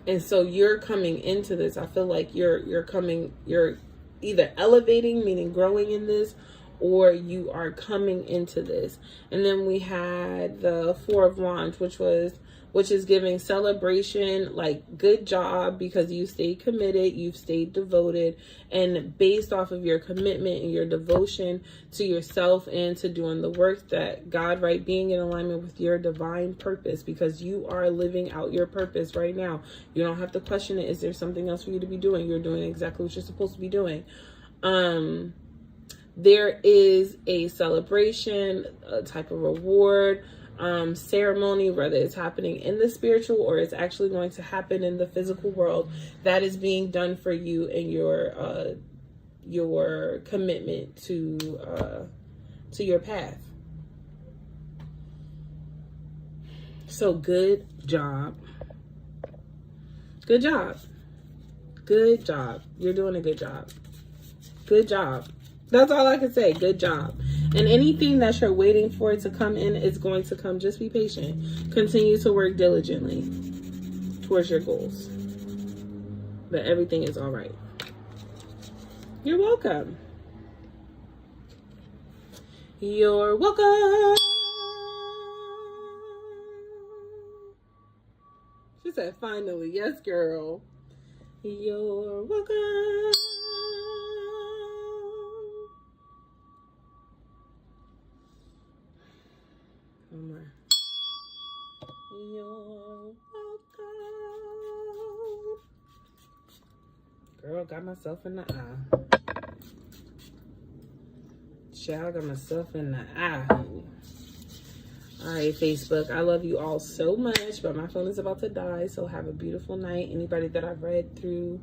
Speaker 1: And so you're coming into this. I feel like you're either elevating, meaning growing in this, or you are coming into this. And then we had the Four of Wands, which is giving celebration, like good job, because you stayed committed, you've stayed devoted, and based off of your commitment and your devotion to yourself and to doing the work that God, right, being in alignment with your divine purpose, because you are living out your purpose right now. You don't have to question it. Is there something else for you to be doing? You're doing exactly what you're supposed to be doing. There is a celebration, a type of reward, ceremony, whether it's happening in the spiritual or it's actually going to happen in the physical world, that is being done for you and your commitment to your path. So good job. Good job. Good job. You're doing a good job. Good job. That's all I can say. Good job. And anything that you're waiting for it to come in is going to come. Just be patient. Continue to work diligently towards your goals. But everything is all right. You're welcome. You're welcome. She said, finally. Yes, girl. You're welcome. You're welcome. Girl, got myself in the eye. Child, got myself in the eye. All right, Facebook. I love you all so much, but my phone is about to die, so have a beautiful night. Anybody that I've read through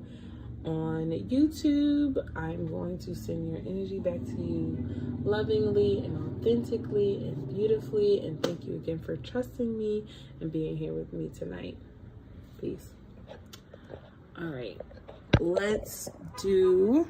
Speaker 1: on YouTube, I'm going to send your energy back to you lovingly and authentically and beautifully. And thank you again for trusting me and being here with me tonight. Peace. All right, let's do